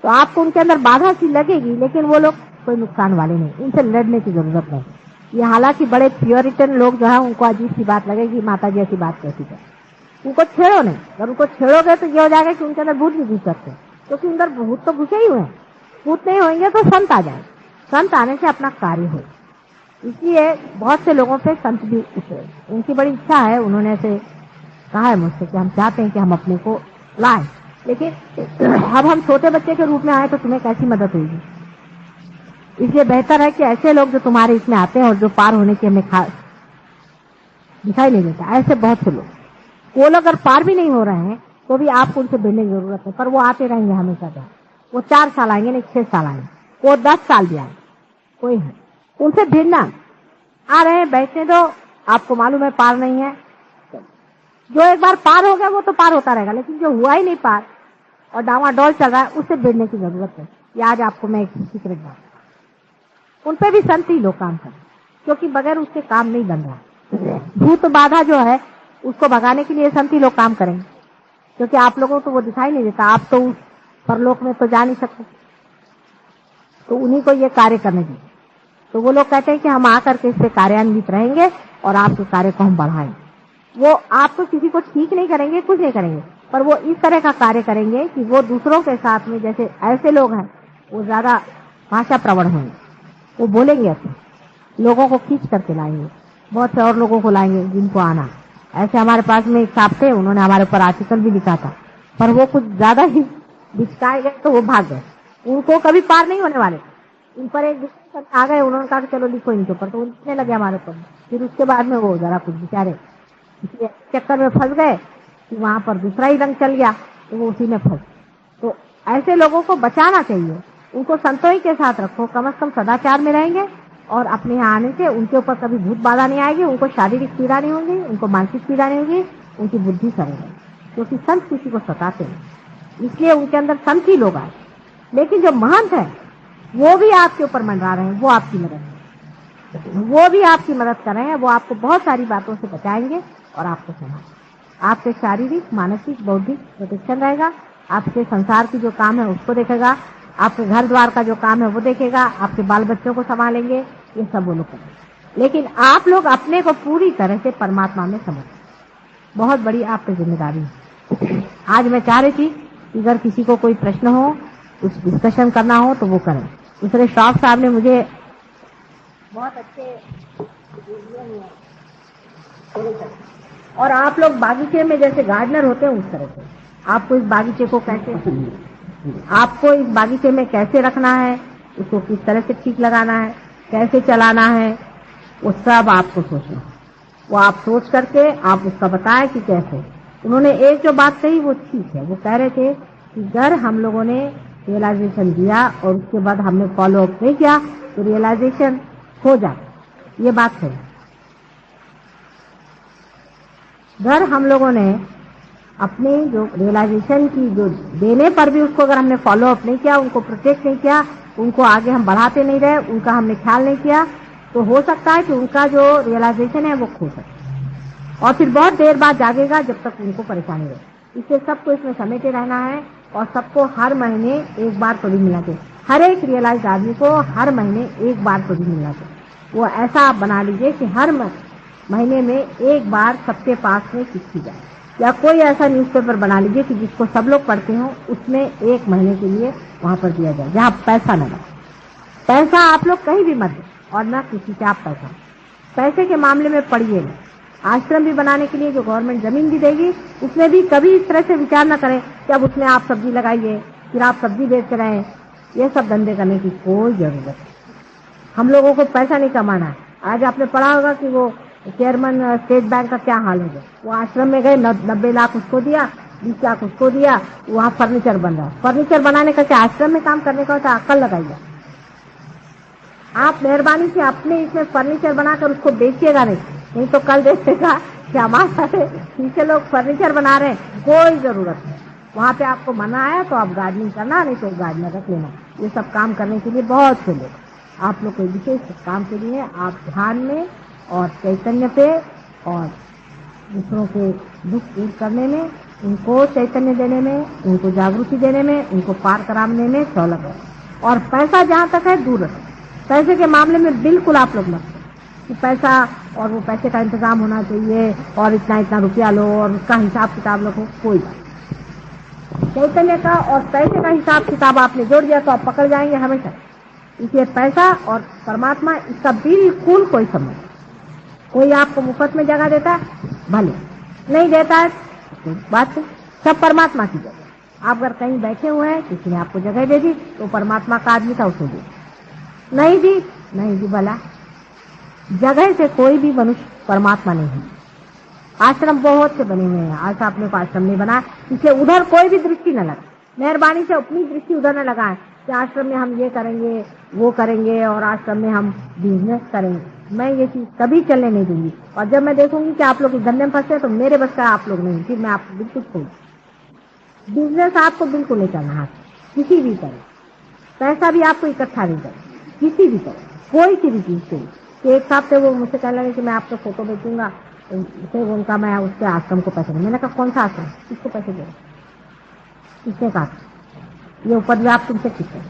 तो आपको उनके अंदर बाधा सी लगेगी, लेकिन वो लोग कोई नुकसान वाले नहीं, इनसे लड़ने की जरूरत नहीं। ये हालांकि बड़े प्योरिटन लोग जो है, उनको अजीब सी बात लगेगी, माता जी ऐसी बात कहती है, उनको छेड़ो नहीं। अगर उनको छेड़ोगे तो ये हो जाएगा कि उनके अंदर भूत भी घुस सकते हैं, क्योंकि अंदर भूत तो घुसे ही हुए हैं। भूत नहीं होंगे तो संत आ जाए, संत आने से अपना कार्य हो। इसलिए बहुत से लोगों पे संत भी उतरे, उनकी बड़ी इच्छा है, उन्होंने ऐसे कहा है मुझसे कि हम चाहते हैं कि हम अपने को लाएं, लेकिन अब हम छोटे बच्चे के रूप में आए तो तुम्हें कैसी मदद होगी। इसलिए बेहतर है कि ऐसे लोग जो तुम्हारे इसमें आते हैं और जो पार होने की हमें दिखाई नहीं देता, ऐसे बहुत से लोग, वो लोग अगर पार भी नहीं हो रहे हैं तो भी आपको उनसे भिड़ने की जरूरत है, पर वो आते रहेंगे हमेशा। वो 4 साल आएंगे, नहीं 6 साल आएंगे, वो 10 साल भी आएंगे, कोई है उनसे भिड़ना। आ रहे हैं, बैठने दो, आपको मालूम है पार नहीं है। जो एक बार पार हो गया वो तो पार होता रहेगा, लेकिन जो हुआ ही नहीं पार और डावाडोल चल रहा है, उससे भिड़ने की जरूरत है। ये आज आपको मैं एक सीक्रेट बात, उन पे भी संत ही लोग काम करें, क्योंकि बगैर उसके काम नहीं बन रहा। भूत बाधा जो है उसको भगाने के लिए संत ही लोग काम करेंगे, क्योंकि आप लोगों को तो वो दिखाई नहीं देता, आप तो उस परलोक में तो जा नहीं सकते, तो उन्हीं को ये कार्य करने दीजिए। तो वो लोग कहते हैं कि हम आकर के इससे कार्यान्वित रहेंगे और आपके कार्य को हम बढ़ाएंगे। वो आप तो किसी को ठीक नहीं करेंगे, कुछ नहीं करेंगे, पर वो इस तरह का कार्य करेंगे कि वो दूसरों के साथ में, जैसे ऐसे लोग हैं वो ज्यादा भाषा प्रवण होंगे, वो बोलेंगे अच्छे, लोगों को खींच करके लाएंगे, बहुत से और लोगों को लाएंगे जिनको आना। ऐसे हमारे पास में एक साहब थे, उन्होंने हमारे ऊपर आर्टिकल भी लिखा था, पर वो कुछ ज्यादा ही बिचकाए गए तो वो भाग गए, उनको कभी पार नहीं होने वाले। इन पर एक दूसरे आ गए, उन्होंने कहा चलो लिखो इनके ऊपर, तो लिखने लगे हमारे ऊपर। फिर उसके बाद में वो जरा कुछ बेचारे चक्कर में फंस गए कि वहां पर दूसरा ही रंग चल गया, तो वो उसी में फंस। तो ऐसे लोगों को बचाना चाहिए, उनको संतों के साथ रखो, कम से कम सदाचार में रहेंगे, और अपने यहाँ आने से उनके ऊपर कभी भूत बाधा नहीं आएगी, उनको शारीरिक पीड़ा नहीं होगी, उनको मानसिक पीड़ा नहीं होगी, उनकी बुद्धि सरेगी, क्योंकि संत किसी को सताते हैं, इसलिए उनके अंदर संत ही लोग आए। लेकिन जो महंत है वो भी आपके ऊपर मंडरा रहे हैं, वो आपकी मदद कर रहे हैं, वो आपको बहुत सारी बातों से बचाएंगे और आपको संभालेंगे। आपके शारीरिक, मानसिक, बौद्धिक प्रोटेक्शन रहेगा, आपके संसार की जो काम है उसको देखेगा, आपके घर द्वार का जो काम है वो देखेगा, आपके बाल बच्चों को संभालेंगे, ये सब वो लोग करेंगे। लेकिन आप लोग अपने को पूरी तरह से परमात्मा में समझ, बहुत बड़ी आप पे जिम्मेदारी है। आज मैं चाह रही थी कि अगर किसी को कोई प्रश्न हो, कुछ डिस्कशन करना हो तो वो करें। दूसरे श्रॉफ साहब ने मुझे बहुत अच्छे, और आप लोग बागीचे में जैसे गार्डनर होते हैं उस तरह से आपको इस बागीचे को कैसे, आपको इस बागीचे में कैसे रखना है, उसको किस तरह से ठीक लगाना है, कैसे चलाना है, वो सब आपको सोचना। वो आप सोच करके आप उसका बताएं कि कैसे। उन्होंने एक जो बात कही वो ठीक है, वो कह रहे थे कि अगर हम लोगों ने रियलाइजेशन दिया और उसके बाद हमने फॉलो अप नहीं किया तो रियलाइजेशन हो जाए, ये बात है। अगर हम लोगों ने अपने जो रियलाइजेशन की जो देने पर भी उसको अगर हमने फॉलो अप नहीं किया, उनको प्रोटेक्ट नहीं किया, उनको आगे हम बढ़ाते नहीं रहे, उनका हमने ख्याल नहीं किया, तो हो सकता है कि उनका जो रियलाइजेशन है वो खो सकता और फिर बहुत देर बाद जागेगा जब तक उनको परेशानी रहे। इसलिए सबको इसमें समेटे रहना है और सबको हर महीने एक बार तो भी मिलना चाहिए। हर एक रियलाइज आदमी को हर महीने एक बार तो भी मिलना चाहिए। वो ऐसा आप बना लीजिए कि हर महीने में एक बार सबके पास में चिट्ठी जाए, या कोई ऐसा न्यूज़पेपर बना लीजिए कि जिसको सब लोग पढ़ते हो, उसमें एक महीने के लिए वहां पर दिया जाए, जहाँ पैसा न लगे। पैसा आप लोग कहीं भी मत दें और न किसी से आप पैसे के मामले में पढ़िए नहीं। आश्रम भी बनाने के लिए जो गवर्नमेंट जमीन भी देगी, उसमें भी कभी इस तरह से विचार न करें कि अब उसमें आप सब्जी लगाइए, फिर आप सब्जी बेचते रहें। ये सब धंधे करने की कोई जरूरत नहीं। हम लोगों को पैसा नहीं कमाना है। आज आपने पढ़ा होगा कि वो चेयरमैन स्टेट बैंक का क्या हाल हो गया। वो आश्रम में गए, 90 लाख उसको दिया, 20 लाख उसको दिया, वहाँ फर्नीचर बन रहा है। फर्नीचर बनाने का क्या आश्रम में काम करने का होता है? अक्ल लगाइए। आप मेहरबानी से अपने इसमें फर्नीचर बनाकर उसको बेचिएगा नहीं तो कल देखिएगा कि हमारे पीछे लोग फर्नीचर बना रहे हैं। कोई जरूरत नहीं। वहाँ पे आपको मना आया तो आप गार्डनिंग करना, नहीं तो गार्डन रख लेना। ये सब काम करने के लिए बहुत से लोग आप लोग को विशेष काम के लिए आप ध्यान में और चैतन्य पे और दूसरों के दुख दूर करने में, उनको चैतन्य देने में, उनको जागृति देने में, उनको पार कराने में सहूलत है। और पैसा जहाँ तक है दूर रखें। पैसे के मामले में बिल्कुल आप लोग मत कि पैसा और वो पैसे का इंतजाम होना चाहिए और इतना इतना रुपया लो और उसका हिसाब किताब रखो। कोई बात, चैतन्य का और पैसे का हिसाब किताब आपने जोड़ दिया तो आप पकड़ जाएंगे हमेशा। इसलिए पैसा और परमात्मा, इसका बिल्कुल कोई संबंध। कोई आपको मुफ्त में जगह देता है, भले नहीं देता है तो बात है, सब परमात्मा की जगह। आप अगर कहीं बैठे हुए हैं, किसी ने आपको जगह दे दी तो परमात्मा का आदमी था, उसको दी। नहीं दी भला, जगह से कोई भी मनुष्य परमात्मा नहीं है। आश्रम बहुत से बने हुए हैं, आज आपने को आश्रम नहीं बनाया, इसलिए उधर कोई भी दृष्टि न लगा। मेहरबानी से अपनी दृष्टि उधर न लगाएं कि आश्रम में हम ये करेंगे वो करेंगे और आश्रम में हम बिजनेस करेंगे। मैं ये चीज कभी चलने नहीं दूंगी। और जब मैं देखूंगी कि आप लोग इस धंधे में फंसे तो मेरे बस का आप लोग नहीं, फिर मैं आपको बिल्कुल छोड़। बिजनेस आपको बिल्कुल नहीं करना हाथ, किसी भी तरह। पैसा भी आपको इकट्ठा नहीं करना, किसी भी तरह, कोई सी भी चीज से। एक साहब थे, वो मुझसे कहने लगे कि मैं आपको फोटो बेचूंगा, फिर उनका मैं उसके आश्रम को पैसे दूँ। मैंने कहा कौन सा आश्रम, किसको पैसे दे? किसने कहा ये ऊपर भी आप तुमसे किसने?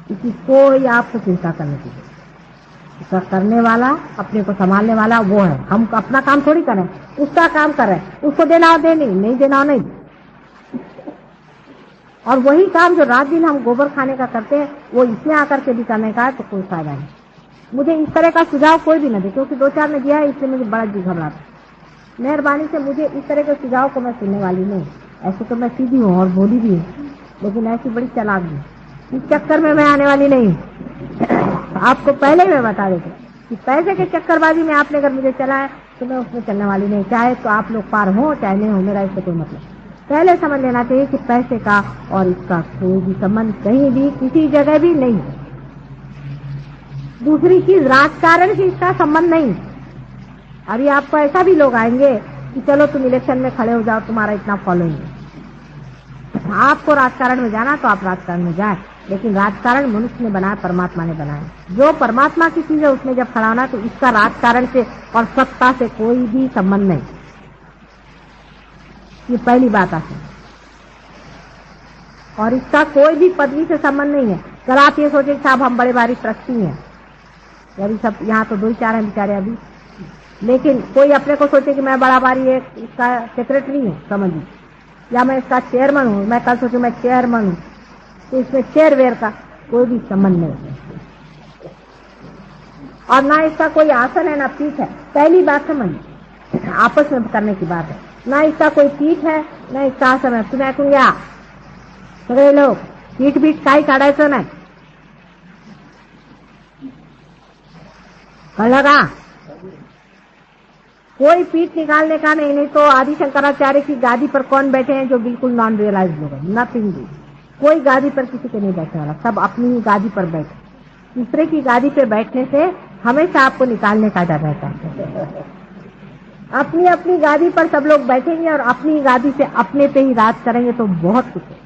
किसी कोई आपको चिंता करने की इसका करने वाला, अपने को संभालने वाला वो है। हम अपना काम थोड़ी करें, उसका काम कर रहे हैं। उसको देना हो दे, नहीं देना हो नहीं। और वही काम जो रात दिन हम गोबर खाने का करते हैं, वो इसमें आकर के भी करने का है तो कोई फायदा नहीं। मुझे इस तरह का सुझाव कोई भी न दे, क्योंकि 2-4 ने दिया है, इसलिए मुझे बड़ा जी घबराता। मेहरबानी से मुझे इस तरह के सुझाव को मैं सुनने वाली नहीं। ऐसे तो मैं सीधी हूँ और बोली भी हूँ, लेकिन ऐसी बड़ी चालाक भी। इस चक्कर में मैं आने वाली नहीं। आपको पहले ही मैं बता देती कि पैसे के चक्करबाजी में आपने अगर मुझे चला है तो मैं उसमें चलने वाली नहीं। चाहे तो आप लोग पार हो चाहे नहीं हो, मेरा इससे कोई मतलब। पहले समझ लेना चाहिए कि पैसे का और इसका कोई भी संबंध कहीं भी किसी जगह भी नहीं है। दूसरी चीज, राजकारण से इसका संबंध नहीं। अभी आपको ऐसा भी लोग आएंगे कि चलो तुम इलेक्शन में खड़े हो जाओ, तुम्हारा इतना फॉलोइंग है। आपको राजकारण में जाना तो आप राजकारण में जाए, लेकिन राजकारण मनुष्य ने बनाया, परमात्मा ने बनाया। जो परमात्मा की चीज है उसमें जब खड़ा होना तो इसका राजकारण से और सत्ता से कोई भी संबंध नहीं। ये पहली बात आती। और इसका कोई भी पदवी से संबंध नहीं है। कल आप ये सोचे साहब हम बड़े भारी ट्रस्टी हैं, अभी सब यहाँ तो 2-4 हैं बेचारे अभी, लेकिन कोई अपने को सोचे कि मैं बड़ा भारी एक इसका सेक्रेटरी हूँ समझिए, या मैं इसका चेयरमैन हूँ, मैं कल सोचूं मैं चेयरमैन हूँ, तो इसमें चेयर वेयर का कोई भी संबंध नहीं। और ना इसका कोई आसन है ना पीठ है। पहली बात समझिए, आपस में करने की बात है। ना इसका कोई पीठ है ना इसका आसन है। तुम्हें कहूंगा सगळे लोग पीठ बीठ काही काढायचं नाही, कळलं का? कोई पीठ निकालने का नहीं। नहीं तो आदि शंकराचार्य की गादी पर कौन बैठे हैं जो बिल्कुल नॉन रियलाइज लोग हैं? नथिंग। कोई गादी पर किसी के नहीं बैठने वाला, सब अपनी ही गादी पर बैठे। दूसरे की गादी पे बैठने से हमेशा आपको निकालने का डर रहता है। अपनी अपनी गादी पर सब लोग बैठेंगे और अपनी गादी से अपने पे ही राज करेंगे तो बहुत कुछ है।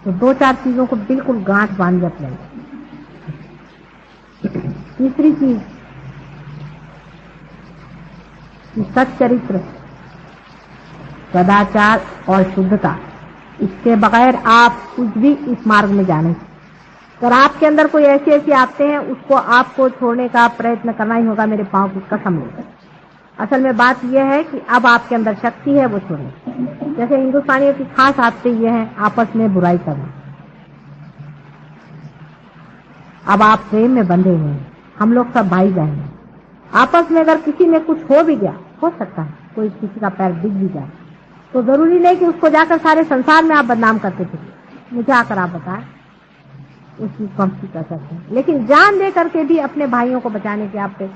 तो 2-4 चीजों को बिल्कुल गांठ बांध अपने। तीसरी चीज, सच्चरित्र, सदाचार और शुद्धता। इसके बगैर आप कुछ भी इस मार्ग में जाने। अगर आपके अंदर कोई ऐसी ऐसी आते हैं, उसको आपको छोड़ने का प्रयत्न करना ही होगा, मेरे पांव की कसम लेकर। असल में बात यह है कि अब आपके अंदर शक्ति है, वो छोड़े। जैसे हिंदुस्तानियों की खास आदतें ये हैं, आपस में बुराई करना। अब आप प्रेम में बंधे हुए हैं, हम लोग सब भाई बहन हैं। आपस में अगर किसी में कुछ हो भी गया, हो सकता है कोई किसी का पैर दिख भी जाए, तो जरूरी नहीं कि उसको जाकर सारे संसार में आप बदनाम करते थे। मुझे आकर आप बताएं, उस चीज को हम ठीक कर सकते हैं। लेकिन जान दे करके भी अपने भाइयों को बचाने की आप पे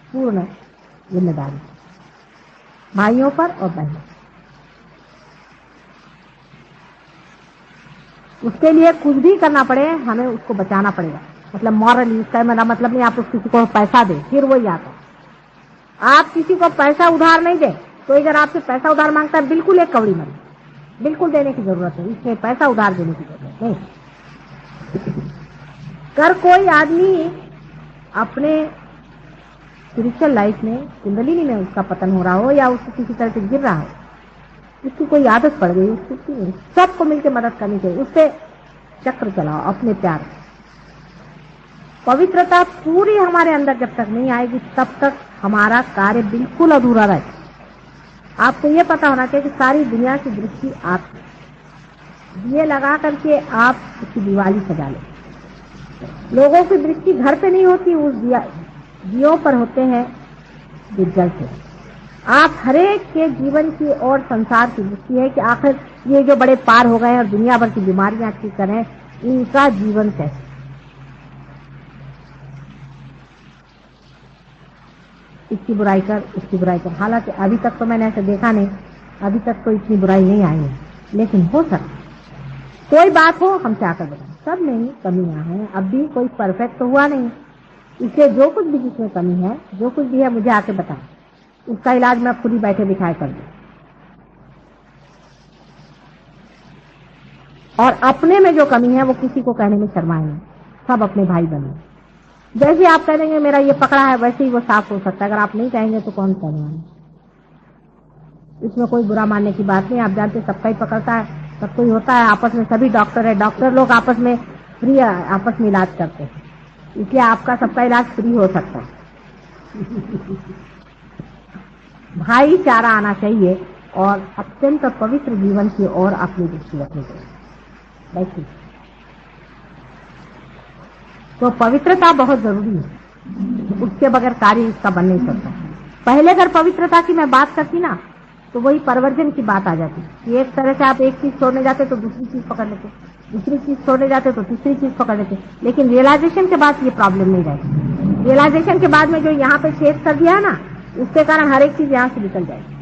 पूर्ण जिम्मेदारी, भाइयों पर और बहनों। उसके लिए कुछ भी करना पड़े, हमें उसको बचाना पड़ेगा। मतलब मॉरली, इसका मेरा मतलब नहीं आप उस किसी को पैसा दे फिर वही आता। आप किसी को पैसा उधार नहीं दे, तो अगर आपसे पैसा उधार मांगता है, बिल्कुल एक कवड़ी मत, बिल्कुल देने की जरूरत है, इसमें पैसा उधार देने की जरूरत नहीं। कर कोई आदमी अपने स्पिरिचुअल लाइफ में, कुंडलिनी में उसका पतन हो रहा हो या उसको किसी तरह से गिर रहा हो, उसकी कोई आदत पड़ गई, उसकी सबको मिलकर मदद करनी चाहिए। उससे चक्र चलाओ अपने प्यार। पवित्रता पूरी हमारे अंदर जब तक नहीं आएगी, तब तक हमारा कार्य बिल्कुल अधूरा रहेगा। आपको ये पता होना चाहिए कि सारी दुनिया की दृष्टि आप दिए लगा करके आप उसकी दिवाली सजा ले। लोगों की दृष्टि घर पे नहीं होती, उस दियों पर होते हैं जो जलते। आप हरेक के जीवन की और संसार की दृष्टि है कि आखिर ये जो बड़े पार हो गए और दुनिया भर की बीमारियां ठीक कर रहे हैं, इनका जीवन कैसे। इसकी बुराई कर, उसकी बुराई कर। हालांकि अभी तक तो मैंने ऐसे देखा नहीं, अभी तक तो इतनी बुराई नहीं आई है, लेकिन हो सकता कोई बात हो, हम क्या कर बताएं। सब में ही कमियां हैं, अब भी कोई परफेक्ट तो हुआ नहीं। इसलिए जो कुछ भी जिसमें कमी है, जो कुछ भी है, मुझे आके बताएं, उसका इलाज मैं खुद ही बैठे बिठाए कर दूं। और अपने में जो कमी है वो किसी को कहने में शर्माए नहीं, सब अपने भाई बने। जैसे आप कह देंगे मेरा ये पकड़ा है, वैसे ही वो साफ हो सकता है। अगर आप नहीं कहेंगे तो कौन कहेगा। इसमें कोई बुरा मानने की बात नहीं। आप जानते सबका ही पकड़ता है, सब कोई होता है। आपस में सभी डॉक्टर है, डॉक्टर लोग आपस में फ्री आपस में इलाज करते हैं, इसलिए आपका सबका इलाज फ्री हो सकता है। भाईचारा आना चाहिए और अत्यंत पवित्र जीवन की ओर अपनी दृष्टि रखनी चाहिए। देखिए, तो पवित्रता बहुत जरूरी है, उसके बगैर कार्य इसका बन नहीं सकता। पहले अगर पवित्रता की मैं बात करती ना, तो वही परवर्जन की बात आ जाती कि एक तरह से आप एक चीज छोड़ने जाते तो दूसरी चीज पकड़ लेते, दूसरी चीज छोड़ने जाते तो तीसरी चीज पकड़ लेते। लेकिन रियलाइजेशन के बाद ये प्रॉब्लम नहीं रहेगी। रियलाइजेशन के बाद में जो यहाँ पे छेद कर दिया है ना, उसके कारण हर एक चीज यहाँ से निकल जाएगी।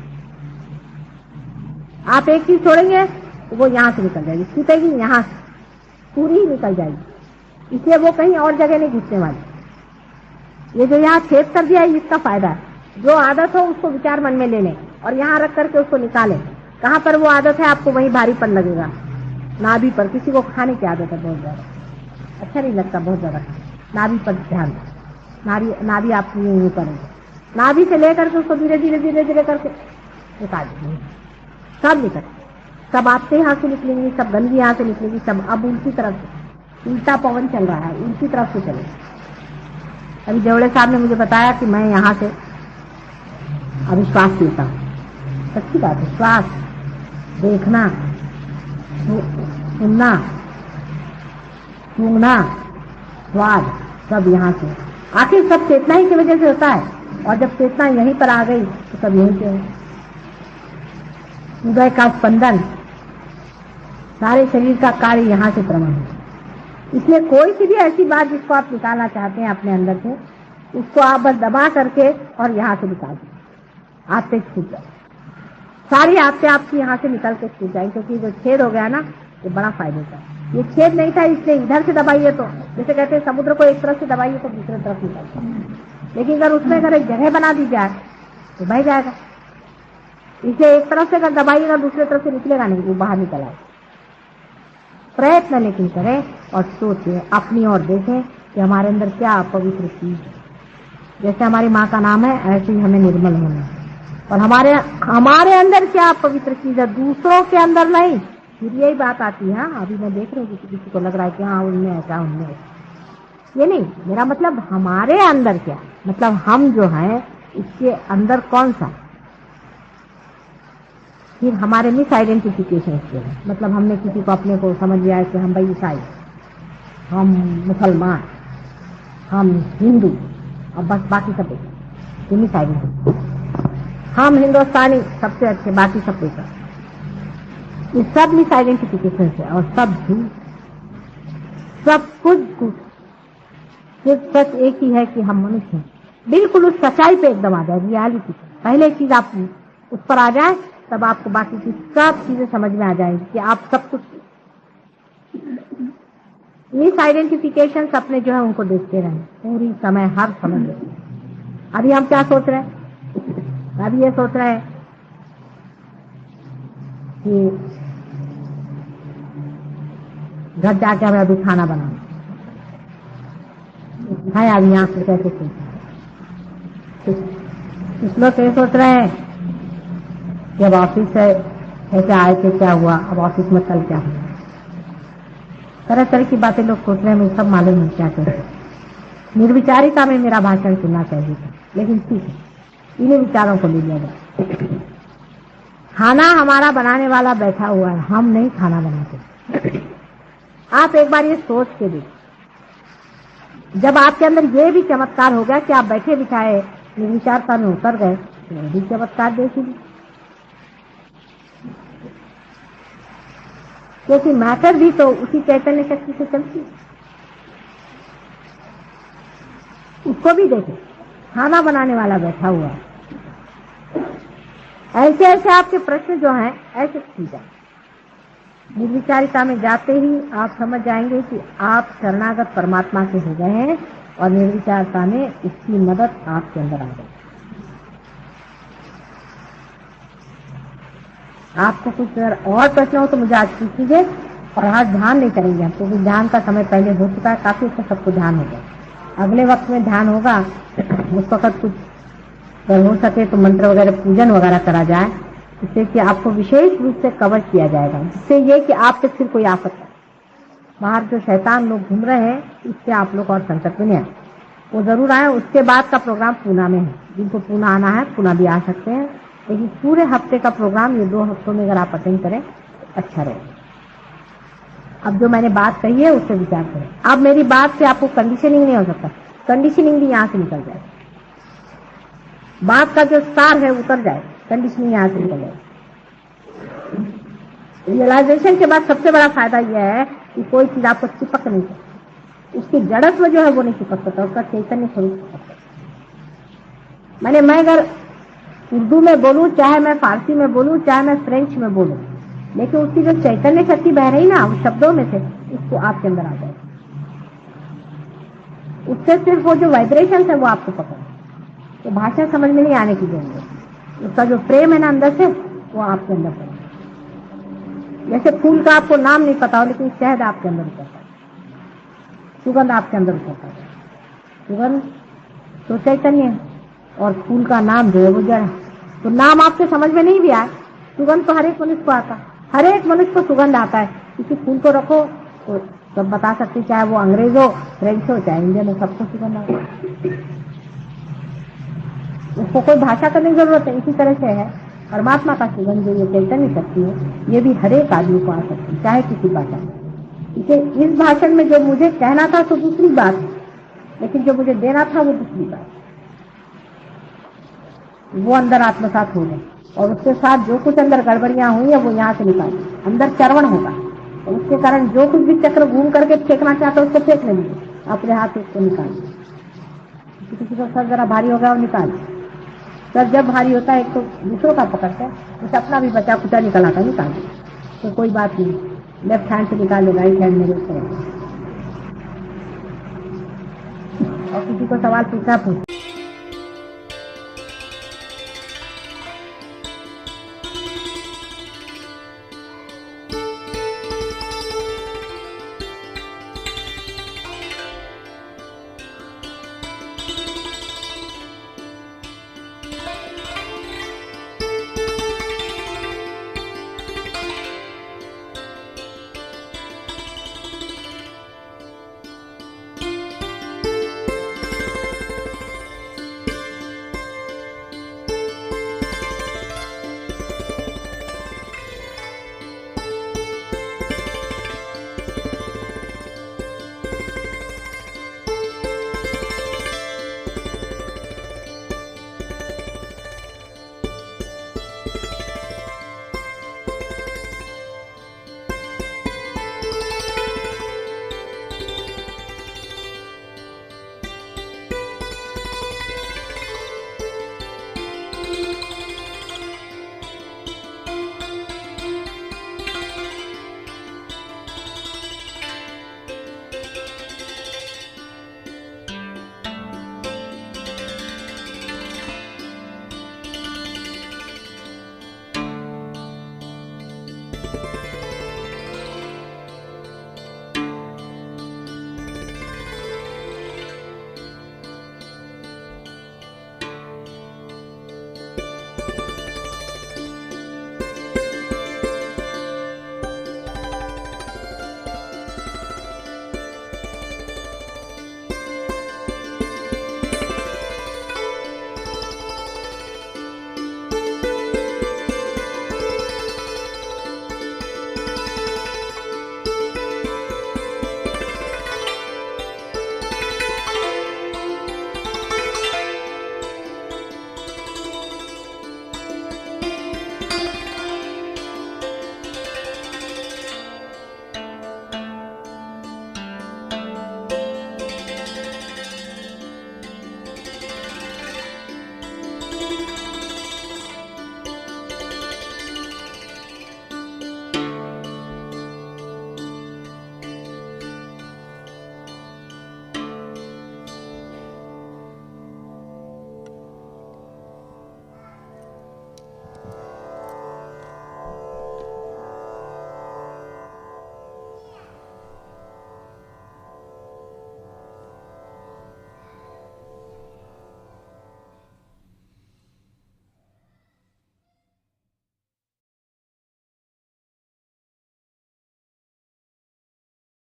आप एक चीज छोड़ेंगे तो वो यहाँ से निकल जाएगी, छूटेगी यहाँ से, पूरी ही निकल जाएगी। इसलिए वो कहीं और जगह नहीं घुसने वाली। ये जो यहाँ छेद कर दिया है, इसका फायदा है। जो आदत हो उसको विचार मन में ले लें और यहाँ रख करके उसको निकालें। कहाँ पर वो आदत है, आपको वहीं भारीपन लगेगा। नाभि पर, किसी को खाने की आदत है बहुत ज्यादा, अच्छा नहीं लगता बहुत ज्यादा, नाभि पर ध्यान। नाभि आप यूं करेंगे, नाभि से लेकर के उसको धीरे धीरे धीरे धीरे करके निकाल देंगे। सब निकल, सब आपसे यहाँ से निकलेंगी, सब गंदगी यहाँ से निकलेगी, सब। अब उल्टी तरफ से, उल्टा पवन चल रहा है, उल्टी तरफ से चले। अभी देवड़े साहब ने मुझे बताया कि मैं यहाँ से अभी श्वास लेता हूँ। सच्ची बात है, श्वास देखना, सुनना, सूंघना, स्वाद, सब यहाँ से। आखिर सब चेतना ही की वजह से होता है, और जब चेतना यहीं पर आ गई तो सब यहीं से है। हृदय का स्पंदन, सारे शरीर का कार्य यहाँ से प्रमाण है। इसलिए कोई सी भी ऐसी बात जिसको आप निकालना चाहते हैं अपने अंदर से, उसको आप बस दबा करके और यहाँ से निकाल दीजिए, आपसे छूट जाए। सारी आपसे आपकी यहाँ से निकल के छूट जाए, क्योंकि जो छेद हो गया ना, ये बड़ा फायदे का। ये छेद नहीं था, इसलिए इधर से दबाइए तो, जैसे कहते हैं समुद्र को एक तरफ से दबाइए तो दूसरे तरफ निकलता है। लेकिन अगर उसमें अगर एक जगह बना दी जाए तो बह जाएगा। इसे एक तरफ से अगर दबाइएगा दूसरे तरफ से निकलेगा नहीं, वो बाहर निकल आएगा। प्रयत्न लेकिन करें और सोचें, अपनी ओर देखें कि हमारे अंदर क्या अपवित्र चीज है। जैसे हमारी माँ का नाम है, ऐसे ही हमें निर्मल होना है। और हमारे अंदर क्या पवित्र चीज है, दूसरों के अंदर नहीं। फिर यही बात आती है, हाँ अभी मैं देख रही हूँ किसी को लग रहा है कि हाँ उनमें ऐसा उनमें ऐसा। ये नहीं, मेरा मतलब हमारे अंदर क्या, मतलब हम जो है इसके अंदर कौन सा। फिर हमारे मिस आइडेंटिफिकेशन के हैं, मतलब हमने किसी को अपने को समझ लिया है कि हम भाई ईसाई, हम मुसलमान, हम हिंदू, और बस बाकी सब एक मिस आइडेंटिफिकेशन। हम हिंदुस्तानी सबसे अच्छे, बाकी सब बेकार। ये सब मिस आइडेंटिफिकेशन है और सब झूठ, सब कुछ। सिर्फ सच एक ही है कि हम मनुष्य हैं। बिल्कुल उस सच्चाई पे एकदम आ जाए, रियलिटी। पहले चीज आप उस पर आ जाए, तब आपको बाकी की सब चीजें समझ में आ जाएगी कि आप सब कुछ। मिस आइडेंटिफिकेशन अपने जो है उनको देखते रहें पूरी समय, हर समय देखते हैं। अभी हम क्या सोच रहे हैं, अभी ये सोच रहे हैं कि घर जाके हमें अभी खाना बनाना है। अभी यहाँ से कैसे सोच, कुछ लोग ये सोच रहे हैं कि अब ऑफिस से कैसे आए थे, क्या हुआ, अब ऑफिस में कल क्या हुआ। तरह तरह की बातें लोग सोच रहे हैं, मुझे सब मालूम है क्या कहते। निर्विचारिता में मेरा भाषण सुनना चाहिए था, लेकिन ठीक है, इन्हीं विचारों को ले लिया जाए। खाना हमारा बनाने वाला बैठा हुआ है, हम नहीं खाना बनाते। आप एक बार ये सोच के देखिए, जब आपके अंदर ये भी चमत्कार हो गया कि आप बैठे बिठाए निर्विचारता में उतर गए, तो भी चमत्कार देखिए। क्योंकि मैटर भी तो उसी चैतन्य शक्ति से चलती है। उसको भी देखें, खाना बनाने वाला बैठा हुआ है। ऐसे ऐसे आपके प्रश्न जो हैं ऐसे ठीक है। निर्विचारिता में जाते ही आप समझ जाएंगे कि आप शरणागत परमात्मा के हो गए हैं और निर्विचारता में उसकी मदद आपके अंदर आ गई। आपको कुछ और प्रश्न हो तो मुझे आज पूछिए, और आज ध्यान नहीं करेंगे हम, क्योंकि ध्यान का समय पहले हो चुका है, काफी अच्छा सबको ध्यान हो गया। अगले वक्त में ध्यान होगा, उस वक्त कुछ अगर हो सके तो मंत्र वगैरह पूजन वगैरह करा जाए, जिससे कि आपको विशेष रूप से कवर किया जाएगा, जिससे ये कि आप पे फिर कोई आफत है। बाहर जो शैतान लोग घूम रहे हैं, इससे आप लोग और संकट में नहीं आए, वो जरूर आए। उसके बाद का प्रोग्राम पूना में है, जिनको पूना आना है पूना भी आ सकते हैं, लेकिन पूरे हफ्ते का प्रोग्राम ये 2 हफ्तों में अगर आप अटेंड करें अच्छा रहेगा। अब जो मैंने बात कही है उससे विचार करें। अब मेरी बात से आपको कंडीशनिंग नहीं हो सकता, कंडीशनिंग भी यहाँ से निकल जाए, बात का जो सार है उतर जाए, कंडीशनिंग यहाँ से निकल जाए। रियलाइजेशन के बाद सबसे बड़ा फायदा यह है कि कोई चीज आपको चिपक नहीं सकती, उसकी जड़त्व जो है वो नहीं चिपक सकता, उसका चैतन्य स्वरूप चिपक सकता। मैं अगर उर्दू में बोलूं, चाहे मैं फारसी में बोलूं, चाहे मैं फ्रेंच में बोलूं, लेकिन उसकी जो चैतन्य शक्ति बह रही ना उस शब्दों में से, उसको आपके अंदर आ जाए। उससे सिर्फ वो जो वाइब्रेशन है वो आपको पकड़, तो भाषा समझ में नहीं आने की जरूरत। उसका जो प्रेम है ना अंदर से, वो आपके अंदर पड़े। जैसे फूल का आपको नाम नहीं पता हो, लेकिन शहद आपके अंदर उतरता है, सुगंध आपके अंदर उतरता है। सुगंध तो चैतन्य है और फूल का नाम जो है वो जड़ है। तो नाम आपके समझ में नहीं भी आए, सुगंध तो हर एक मनुष्य को आता है, हर एक मनुष्य को सुगंध आता है। किसी फूल को रखो तो सब बता सकते, चाहे वो अंग्रेज हो, फ्रेंच हो, चाहे इंडियन हो, सबको सुगंध आता है। उसको कोई भाषा करने की जरूरत है। इसी तरह से है परमात्मा का सुगंध जो ये चैतन्य शक्ति है, ये भी हर एक आदमी को आ सकती है, चाहे किसी भाषा में। इसे इस भाषण में जो मुझे कहना था तो दूसरी बात, लेकिन जो मुझे देना था वो दूसरी बात, वो अंदर आत्मसात हो गए और उसके साथ जो कुछ अंदर गड़बड़ियां हुई है वो यहाँ से निकाल, अंदर चरवण होगा और उसके कारण जो कुछ भी चक्र घूम करके फेंकना चाहता है उसको फेंक नहीं, अपने हाथ से उसको निकाल। किसी का सर जरा भारी हो गया और निकाल, सर जब भारी होता है एक तो दूसरों का पकड़ता है, उसे अपना भी बचा कुचा निकल आता, निकाल तो कोई बात नहीं, लेफ्ट हैंड से निकाल ले, राइट हैंड मेरे ऊपर। और किसी को सवाल पूछा पूछ